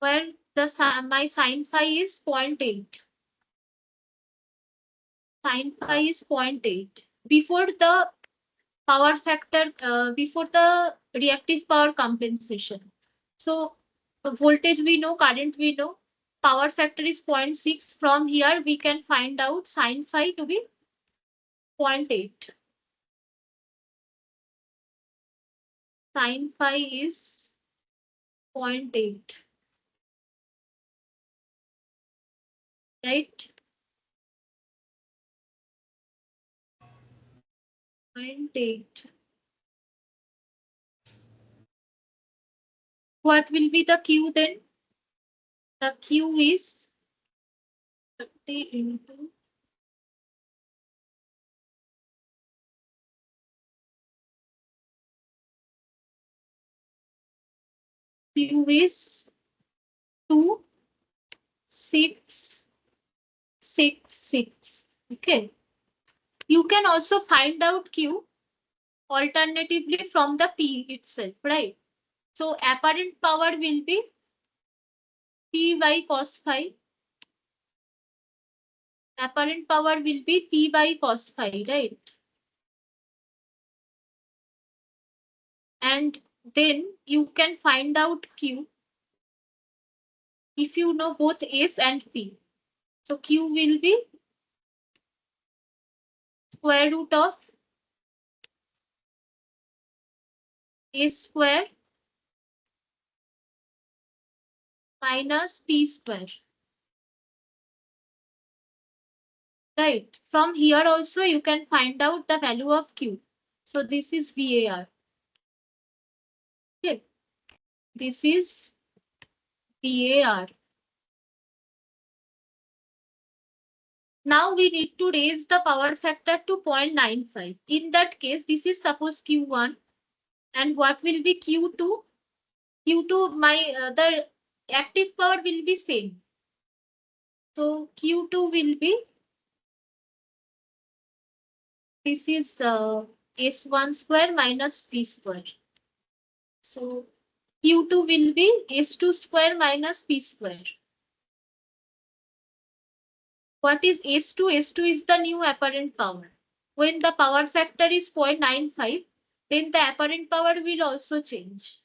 Speaker 1: Where my sin phi is 0.8. Sin phi is 0.8. Before the power factor, before the reactive power compensation. So the voltage we know, current we know, power factor is 0.6. From here we can find out sin phi to be 0.8. Sin phi is 0.8. Right? 0.8. What will be the Q then? The Q is 30 into Q is 2666. Okay. You can also find out Q alternatively from the P itself, right? So apparent power will be P by cos phi. Apparent power will be P by cos phi, right? and then you can find out Q if you know both S and P. So Q will be square root of S square minus P square. Right. From here also you can find out the value of Q. So this is VAR. Okay. This is VAR. Now we need to raise the power factor to 0.95. In that case, this is suppose Q1. And what will be Q2? Q2, the active power will be same. So Q2 will be, this is S1 square minus P square. So Q2 will be S2 square minus P square. What is S2? S2 is the new apparent power. When the power factor is 0.95, then the apparent power will also change.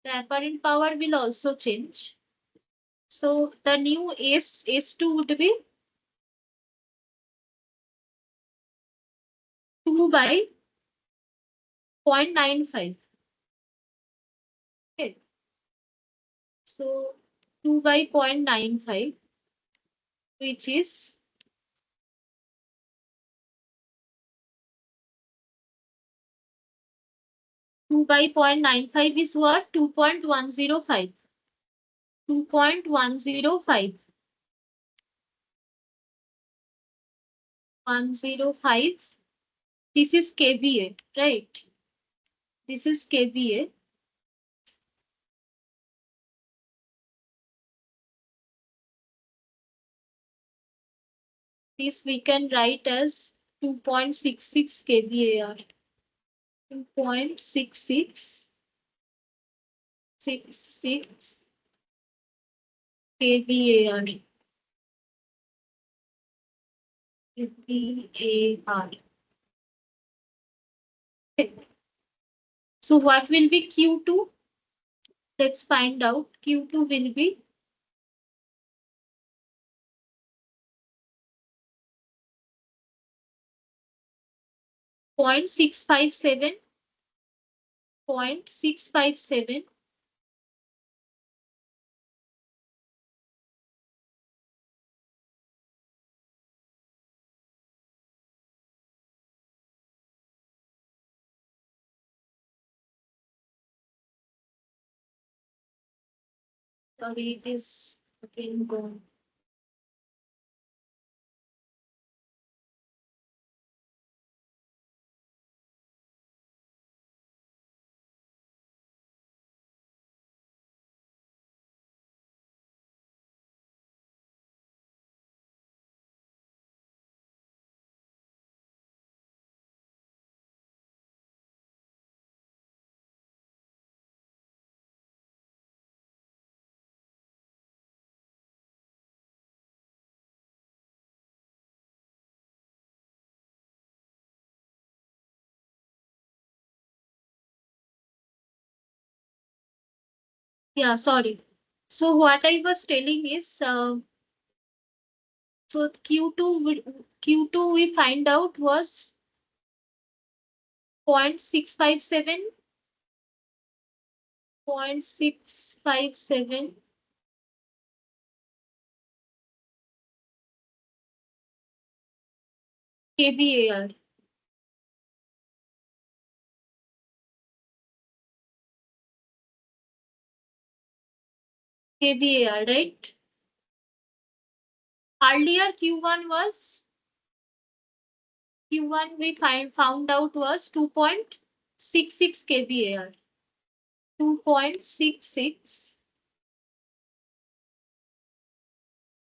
Speaker 1: The apparent power will also change. So the new S2 would be 2 by 0.95. Okay. So 2 by 0.95, which is 2 by 0.95 is what? 2.105. 2.105. 105. This is kVA, right? This is kVA. This we can write as 2.66 kVAR. 2.66 kVAR. kVAR. So what will be Q2? Let's find out. Q2 will be 0.657. 0.657 sorry, it is again gone. Yeah, sorry. So what I was telling is, so Q2 we find out was 0.657, 0.657 kVAR. kVAR, right? Earlier Q1 we found out was 2.66 kVAR. 2.66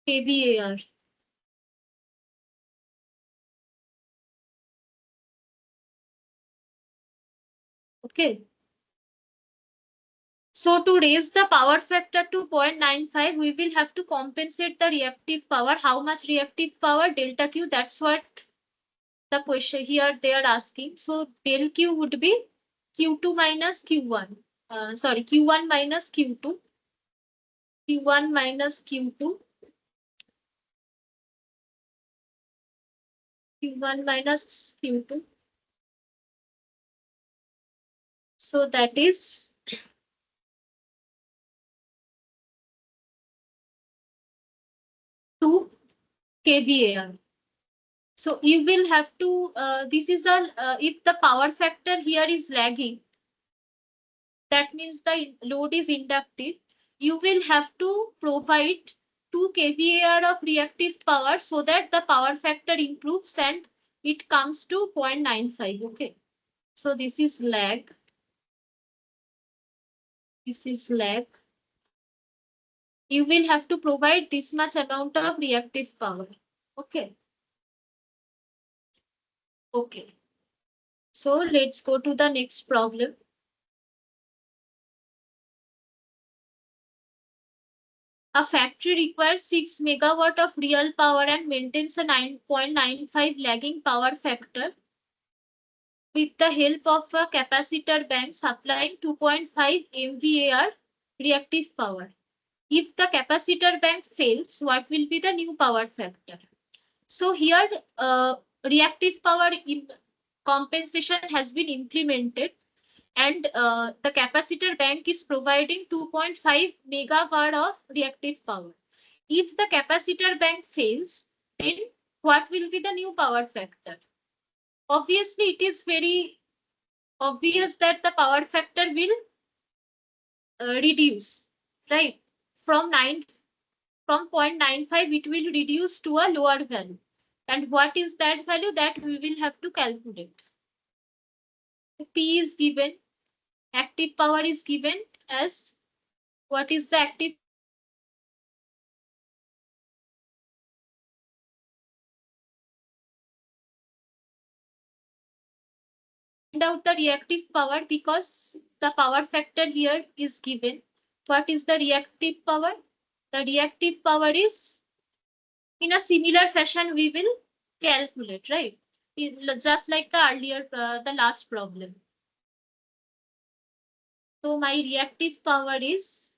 Speaker 1: kVAR. Okay. So to raise the power factor to 0.95, we will have to compensate the reactive power. How much reactive power? Delta Q. That's what the question here they are asking. So del Q would be Q2 minus Q1. Sorry, Q1 minus Q2. Q1 minus Q2. Q1 minus Q2. So that is 2 kVAR. So you will have to, this is a, if the power factor here is lagging, that means the load is inductive. You will have to provide 2 kVAR of reactive power so that the power factor improves and it comes to 0.95. Okay. So this is lag. This is lag. You will have to provide this much amount of reactive power. Okay. Okay. So let's go to the next problem. A factory requires 6 megawatt of real power and maintains a 9.95 lagging power factor with the help of a capacitor bank supplying 2.5 MVAR reactive power. If the capacitor bank fails, what will be the new power factor? So here, reactive power compensation has been implemented, and the capacitor bank is providing 2.5 megawatt of reactive power. If the capacitor bank fails, then what will be the new power factor? Obviously, it is very obvious that the power factor will reduce, right? From 0.95, it will reduce to a lower value. And what is that value? That we will have to calculate. P is given, active power is given as, what is the active? Find out the reactive power because the power factor here is given. What is the reactive power? The reactive power is, in a similar fashion we will calculate, right? Just like the earlier, the last problem. So my reactive power is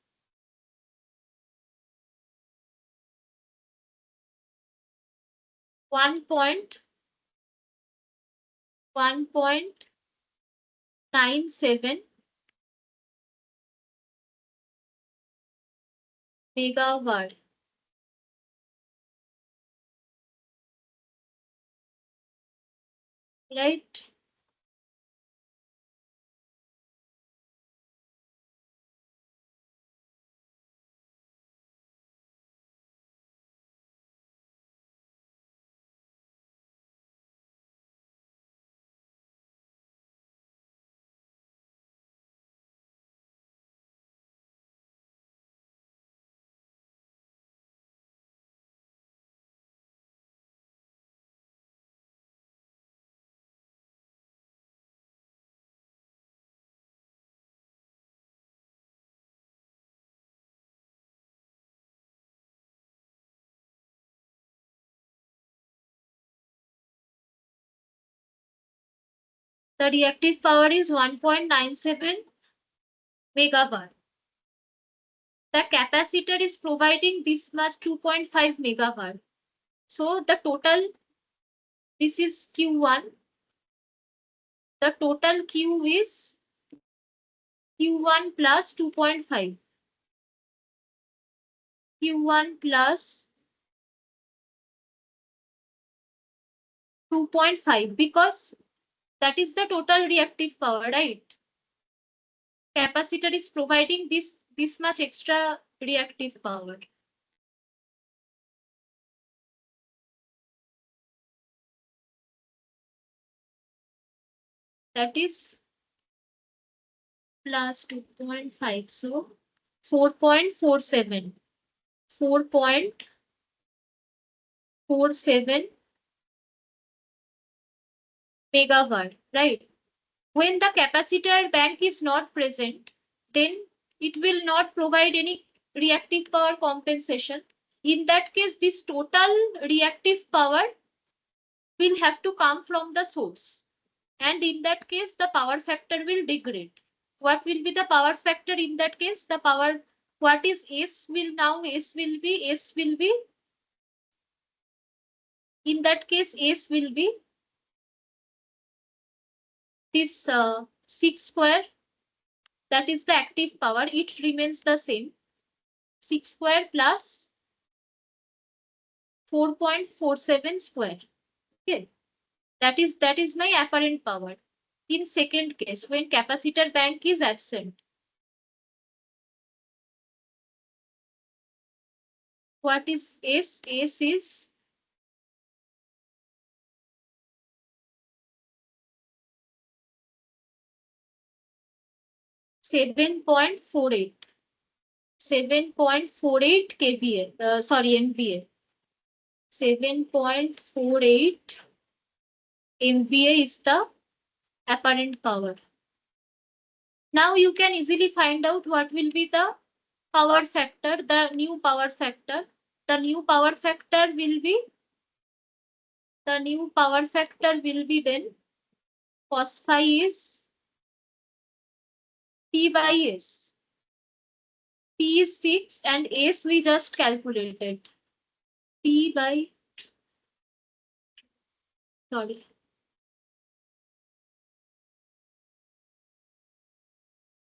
Speaker 1: 1.97 megawatt, right? The reactive power is 1.97 megawatt. The capacitor is providing this much 2.5 megawatt. So the total, this is Q1. The total Q is Q1 plus 2.5. Q1 plus 2.5 because that is the total reactive power, right? Capacitor is providing this much extra reactive power. That is plus 2.5. So 4.47. 4.47 megawatt, right? When the capacitor bank is not present, then it will not provide any reactive power compensation. In that case, this total reactive power will have to come from the source. and in that case the power factor will degrade. What will be the power factor in that case? The power, what is S will now, S will be, in that case S will be this 6 square, that is the active power, it remains the same, 6 square plus 4.47 square. Okay, that is my apparent power. In second case, when capacitor bank is absent, what is S? S is 7.48. 7.48 kVA, sorry, MVA. 7.48 MVA is the apparent power. Now you can easily find out what will be the power factor, the new power factor. The new power factor will be, then cos phi is P by S. P is 6 and S we just calculated. P by, sorry,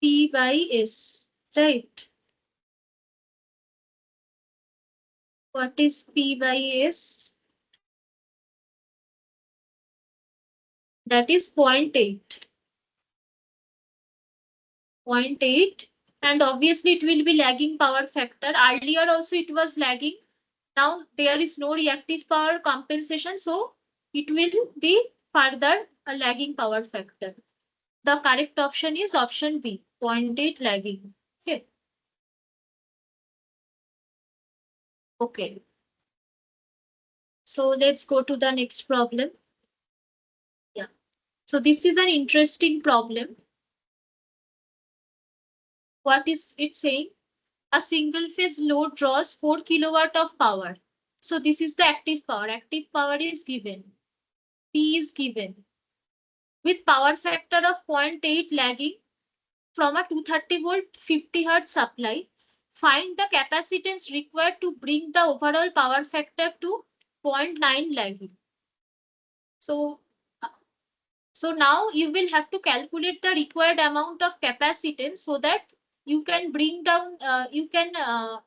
Speaker 1: P by S, right? What is P by S? That is 0.8. 0.8, and obviously it will be lagging power factor. Earlier also it was lagging. Now there is no reactive power compensation, so it will be further a lagging power factor. The correct option is option B, 0.8 lagging. Okay. Okay. So let's go to the next problem. Yeah. So this is an interesting problem. What is it saying? A single phase load draws 4 kilowatt of power. So this is the active power. Active power is given. P is given. With power factor of 0.8 lagging from a 230 volt 50 hertz supply, find the capacitance required to bring the overall power factor to 0.9 lagging. So now you will have to calculate the required amount of capacitance so that you can bring down,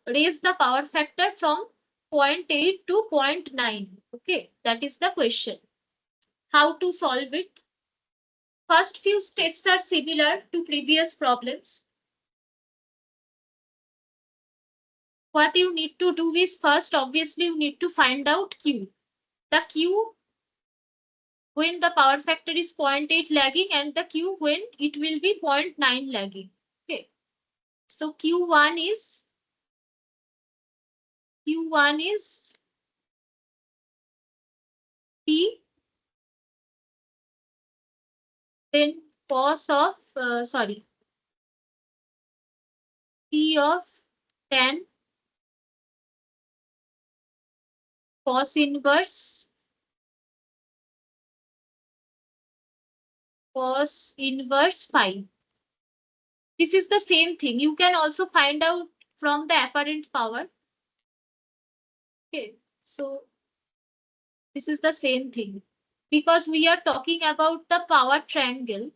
Speaker 1: raise the power factor from 0.8 to 0.9. Okay, that is the question. How to solve it? First few steps are similar to previous problems. What you need to do is, first, obviously, you need to find out Q. The Q when the power factor is 0.8 lagging and the Q when it will be 0.9 lagging. Okay. So Q1 is P, then cos of, P of 10 cos inverse phi. This is the same thing. You can also find out from the apparent power. Okay, so this is the same thing. Because we are talking about the power triangle.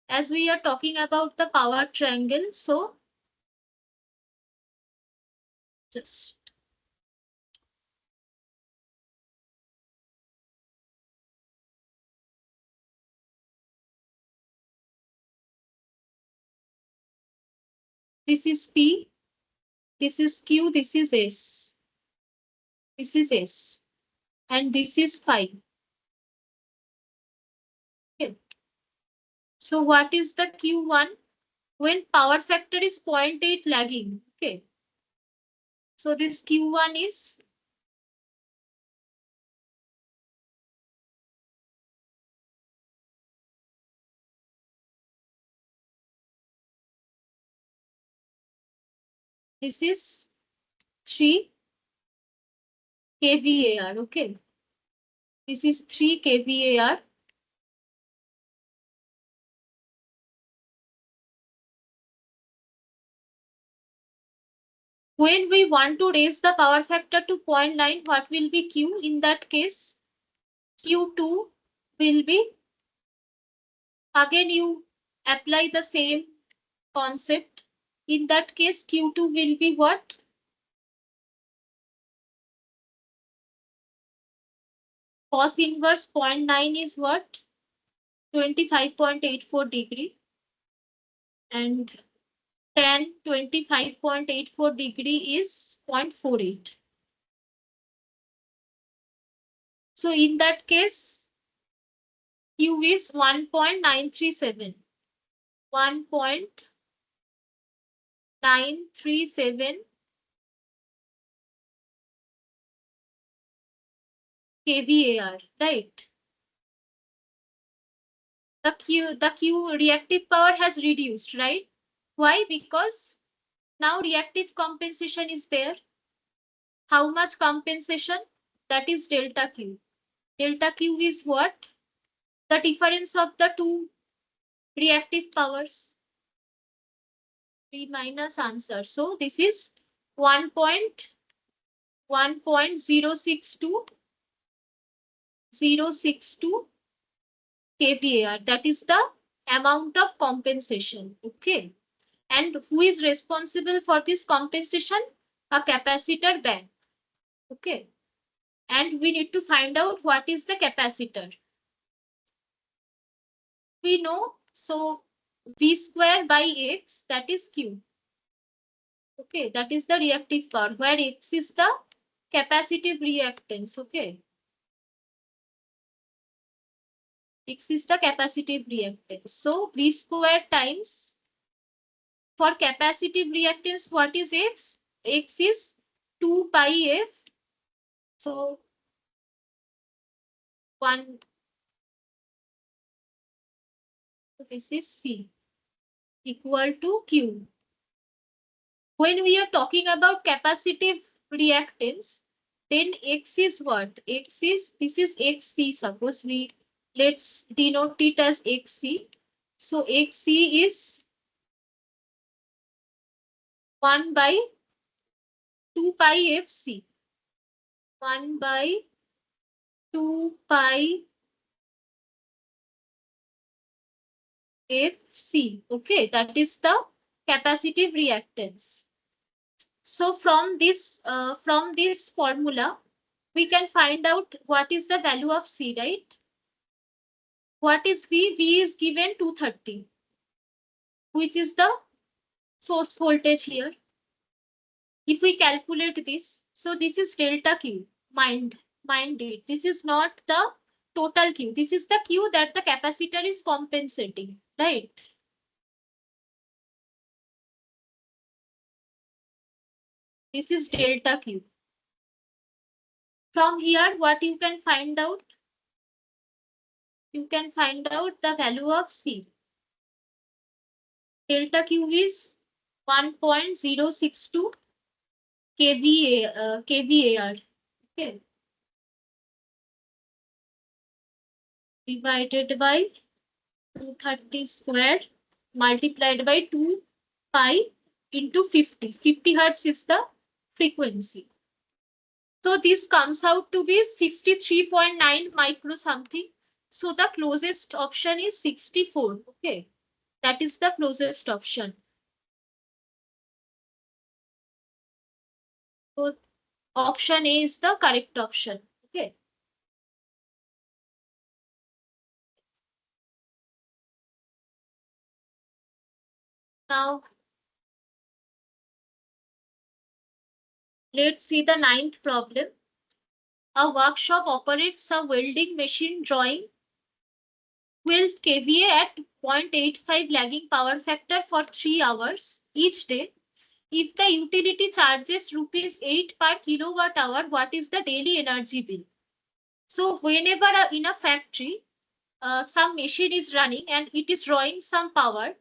Speaker 1: As we are talking about the power triangle, so just this is P, this is Q, this is S. This is S. And this is phi. Okay. So what is the Q1? When power factor is 0.8 lagging. Okay. So this Q1 is this is 3 kVAR. Okay. This is 3 kVAR. When we want to raise the power factor to 0.9, what will be Q in that case? Q2 will be, again you apply the same concept. In that case, Q2 will be what? Cos inverse 0.9 is what? 25.84 degree. And tan 25.84 degree is 0.48. So in that case, Q is 1.937. 1.937 kVAR, right? The Q reactive power has reduced, right? Why? Because now reactive compensation is there. How much compensation? That is delta Q. Delta Q is what? The difference of the two reactive powers. 3 minus answer. So this is 1.062 kVAR. That is the amount of compensation. Okay. And who is responsible for this compensation? A capacitor bank. Okay. And we need to find out what is the capacitor. We know, so V square by X, that is Q. Okay, that is the reactive power, where X is the capacitive reactance. Okay. X is the capacitive reactance. So V square times, for capacitive reactance, what is X? X is 2 pi F. So 1, this is C equal to Q. When we are talking about capacitive reactance, then X is what? X is, this is XC. Suppose let's denote it as XC. So XC is 1 by 2 pi FC. 1 by 2 pi FC. Okay, that is the capacitive reactance. So from this formula, we can find out what is the value of C, right? What is V? V is given 230, which is the source voltage here. If we calculate this, so this is delta Q. Mind it. This is not the total Q. This is the Q that the capacitor is compensating, right? This is delta Q. From here, what you can find out? You can find out the value of C. Delta Q is 1.062 kVAR. Okay. Divided by 230 square multiplied by 2 pi into 50. 50 hertz is the frequency. So this comes out to be 63.9 micro something. So the closest option is 64. Okay. That is the closest option. So option A is the correct option. Okay. Now let's see the ninth problem. A workshop operates a welding machine drawing 12 kVA at 0.85 lagging power factor for 3 hours each day. If the utility charges rupees 8 per kilowatt hour, what is the daily energy bill? So whenever in a factory, some machine is running and it is drawing some power,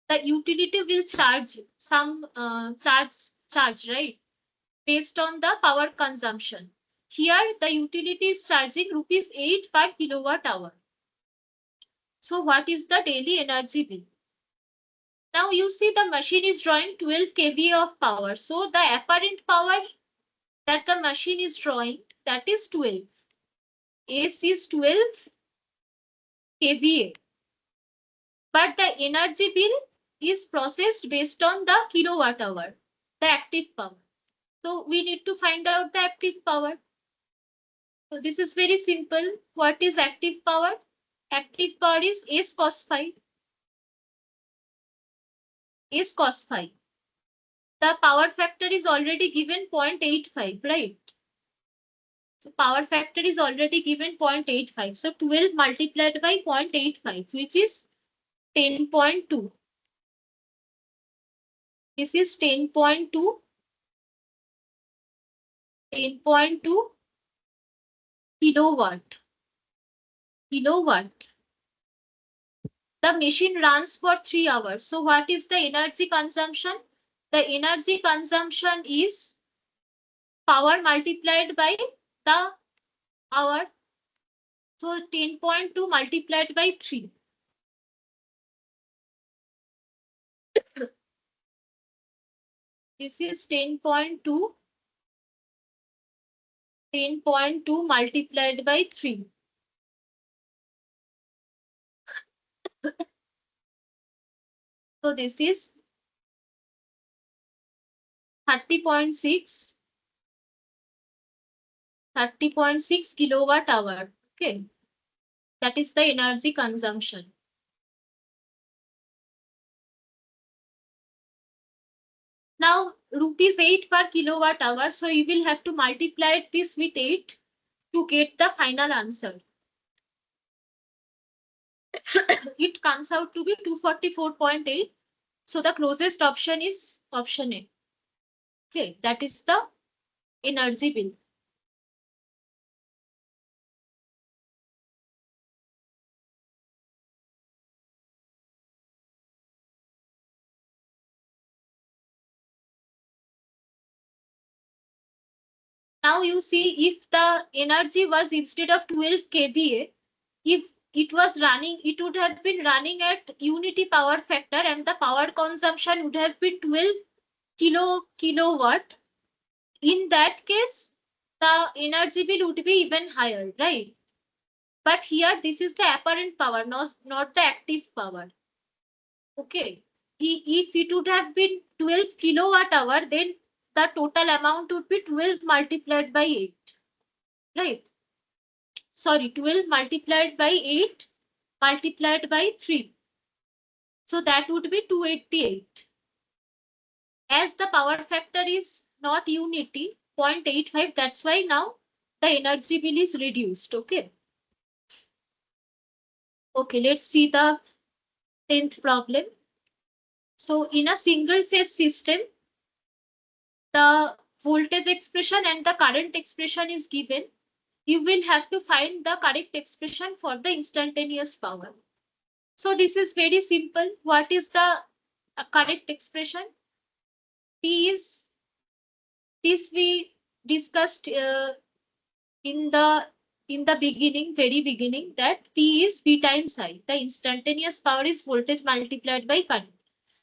Speaker 1: the utility will charge some charge, right? Based on the power consumption. Here the utility is charging rupees 8 per kilowatt hour. So what is the daily energy bill? Now you see the machine is drawing 12 kVA of power. So the apparent power that the machine is drawing, that is 12. S is 12 kVA. But the energy bill is processed based on the kilowatt hour, the active power. So we need to find out the active power. So this is very simple. What is active power? Active power is S cos phi. S cos phi. The power factor is already given 0.85, right? So power factor is already given 0.85. So 12 multiplied by 0.85, which is 10.2. This is 10.2, 10.2 kilowatt. Kilowatt. The machine runs for 3 hours. So what is the energy consumption? The energy consumption is power multiplied by the hour. So 10.2 multiplied by 3. This is 10.2. 10.2 multiplied by 3. So this is 30.6. 30.6 kilowatt hour. Okay. That is the energy consumption. Now rupees 8 per kilowatt hour. So you will have to multiply this with 8 to get the final answer. It comes out to be 244.8. So the closest option is option A. Okay, that is the energy bill. Now you see, if the energy was instead of 12 kVA, if it was running, it would have been running at unity power factor and the power consumption would have been 12 kilowatt. In that case, the energy bill would be even higher, right? But here, this is the apparent power, not the active power. Okay. If it would have been 12 kilowatt hour, then the total amount would be 12 multiplied by 8. Right? Sorry, 12 multiplied by 8 multiplied by 3. So that would be 288. As the power factor is not unity, 0.85, that's why now the energy bill is reduced. Okay. Okay, let's see the 10th problem. So in a single phase system, the voltage expression and the current expression is given. You will have to find the correct expression for the instantaneous power. So this is very simple. What is the correct expression? P is, this we discussed in the beginning, very beginning, that P is V times I. The instantaneous power is voltage multiplied by current.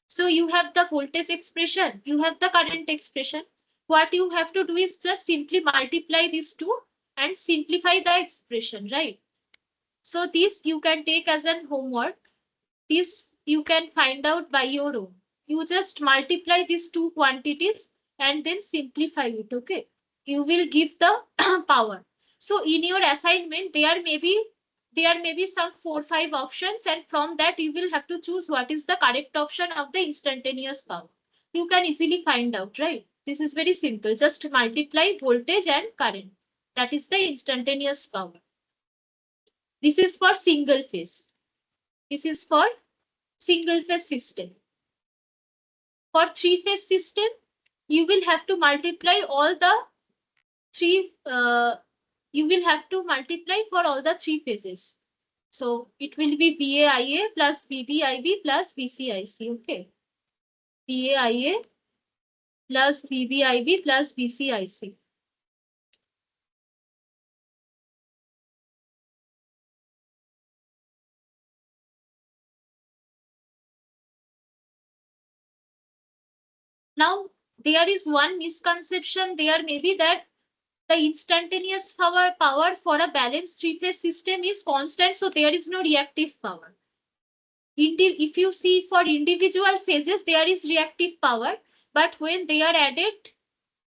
Speaker 1: So you have the voltage expression, you have the current expression. What you have to do is just simply multiply these two and simplify the expression, right? So this you can take as an homework. This you can find out by your own. You just multiply these two quantities and then simplify it, okay? You will give the power. So in your assignment, there may be some 4-5 options, and from that you will have to choose what is the correct option of the instantaneous power. You can easily find out, right? This is very simple. Just multiply voltage and current. That is the instantaneous power. This is for single phase. This is for single phase system. For three phase system, you will have to multiply all the three, you will have to multiply for all the three phases. So it will be VAIA plus VBIB plus VCIC. Okay. VAIA plus VBIB plus VCIC. Now, there is one misconception there may be that the instantaneous power for a balanced three-phase system is constant, so there is no reactive power. If you see for individual phases, there is reactive power, but when they are added,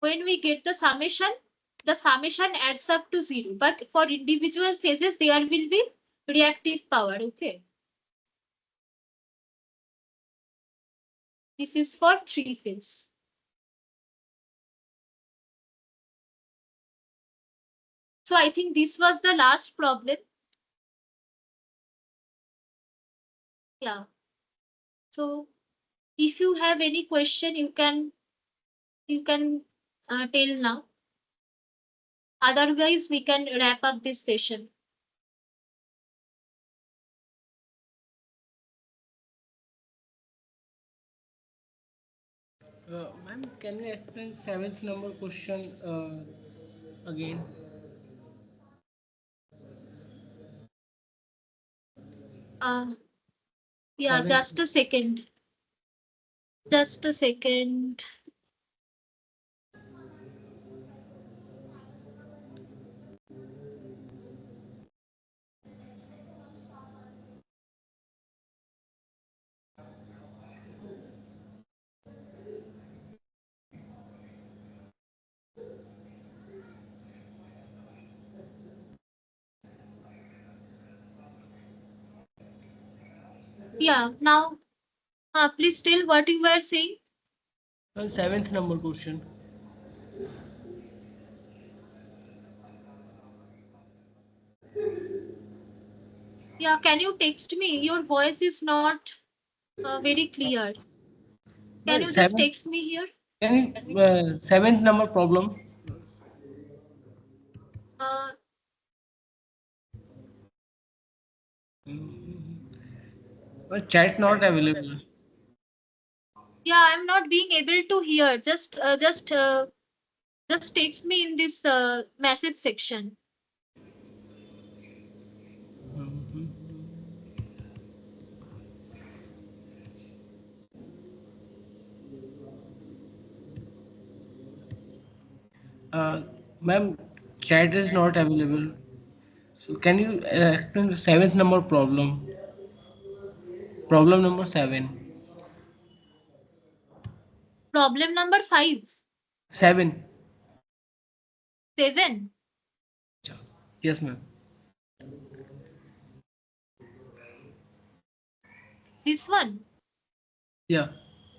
Speaker 1: when we get the summation adds up to zero. But for individual phases, there will be reactive power. Okay. This is for three phase. So I think this was the last problem. Yeah. So if you have any question, you can tell now. Otherwise, we can wrap up this session.
Speaker 2: Ma'am, can you explain seventh number question again?
Speaker 1: Uh, yeah,
Speaker 2: Seventh.
Speaker 1: just a second. Just a second. Yeah, now, please tell what you were saying.
Speaker 2: Seventh number question.
Speaker 1: Yeah, can you text me? Your voice is not very clear. Can
Speaker 2: Well,
Speaker 1: you just
Speaker 2: seventh.
Speaker 1: text me here?
Speaker 2: Can you seventh number problem?
Speaker 1: Uh,
Speaker 2: Chat not available.
Speaker 1: yeah, I'm not being able to hear. Just text me in this message section.
Speaker 2: Uh, Ma'am, chat is not available. So can you explain the seventh number problem? Problem number seven.
Speaker 1: Problem number 5,
Speaker 2: Seven.
Speaker 1: 7.
Speaker 2: Yes, ma'am.
Speaker 1: This one.
Speaker 2: Yeah.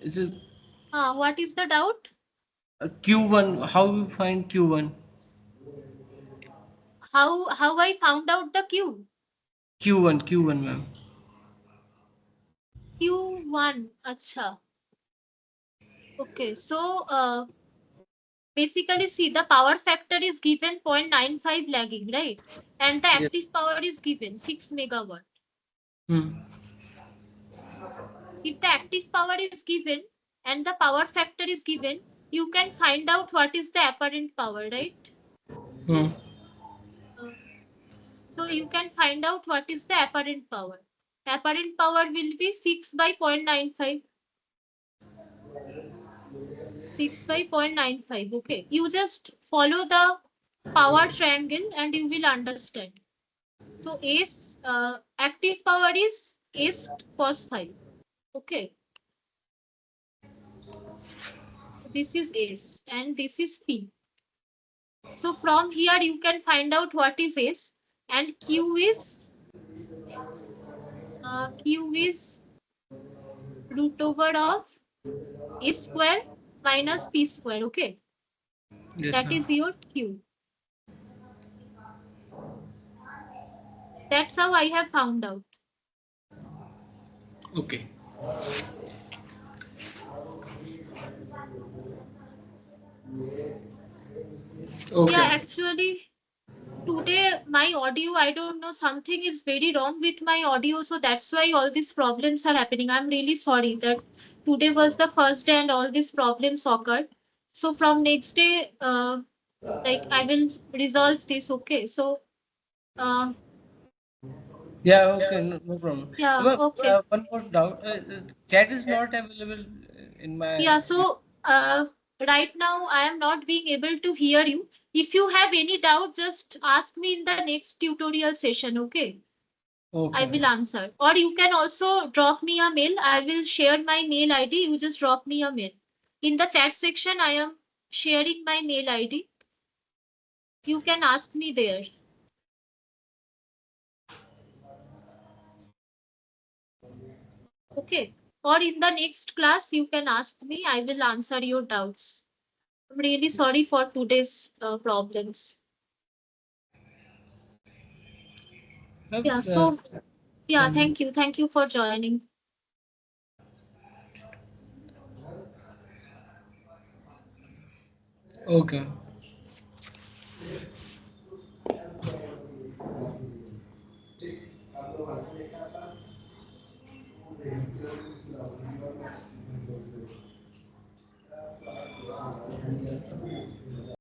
Speaker 2: This is
Speaker 1: What is the doubt?
Speaker 2: Q1. How you find Q1?
Speaker 1: How I found out the Q?
Speaker 2: Q1, ma'am.
Speaker 1: Q1. Acha. Okay. So basically, see, the power factor is given 0.95 lagging, right? And the
Speaker 2: Yes.
Speaker 1: active power is given 6 megawatt.
Speaker 2: Hmm.
Speaker 1: If the active power is given and the power factor is given, you can find out what is the apparent power, right?
Speaker 2: Hmm.
Speaker 1: Uh, so you can find out what is the apparent power. Apparent power will be 6 by 0.95. 6 by 0.95. Okay. You just follow the power triangle and you will understand. So S active power is S cos phi. Okay. This is S and this is P. So from here you can find out what is S, and Q is root over of S square minus P square. Okay.
Speaker 2: Yes,
Speaker 1: That
Speaker 2: ma'am.
Speaker 1: is your Q. That's how I have found out.
Speaker 2: Okay.
Speaker 1: Yeah,
Speaker 2: Okay.
Speaker 1: actually today my audio, I don't know, something is very wrong with my audio, so that's why all these problems are happening. I'm really sorry that today was the first day and all these problems occurred. So from next day, like I will resolve this. Okay. So uh,
Speaker 2: Yeah. Okay. No, no problem.
Speaker 1: yeah,
Speaker 2: Ma'am,
Speaker 1: okay.
Speaker 2: one more doubt. Chat is not available in my
Speaker 1: Yeah, so
Speaker 2: this.
Speaker 1: Uh, right now, I am not being able to hear you. If you have any doubt, just ask me in the next tutorial session, okay? I
Speaker 2: Okay.
Speaker 1: will answer. Or you can also drop me a mail. I will share my mail ID. You just drop me a mail. In the chat section, I am sharing my mail ID. You can ask me there. Okay. Or in the next class, you can ask me. I will answer your doubts. I'm really sorry for today's problems.
Speaker 2: Ma'am,
Speaker 1: Yeah. So, yeah,
Speaker 2: can
Speaker 1: thank you. Thank you for joining.
Speaker 2: okay.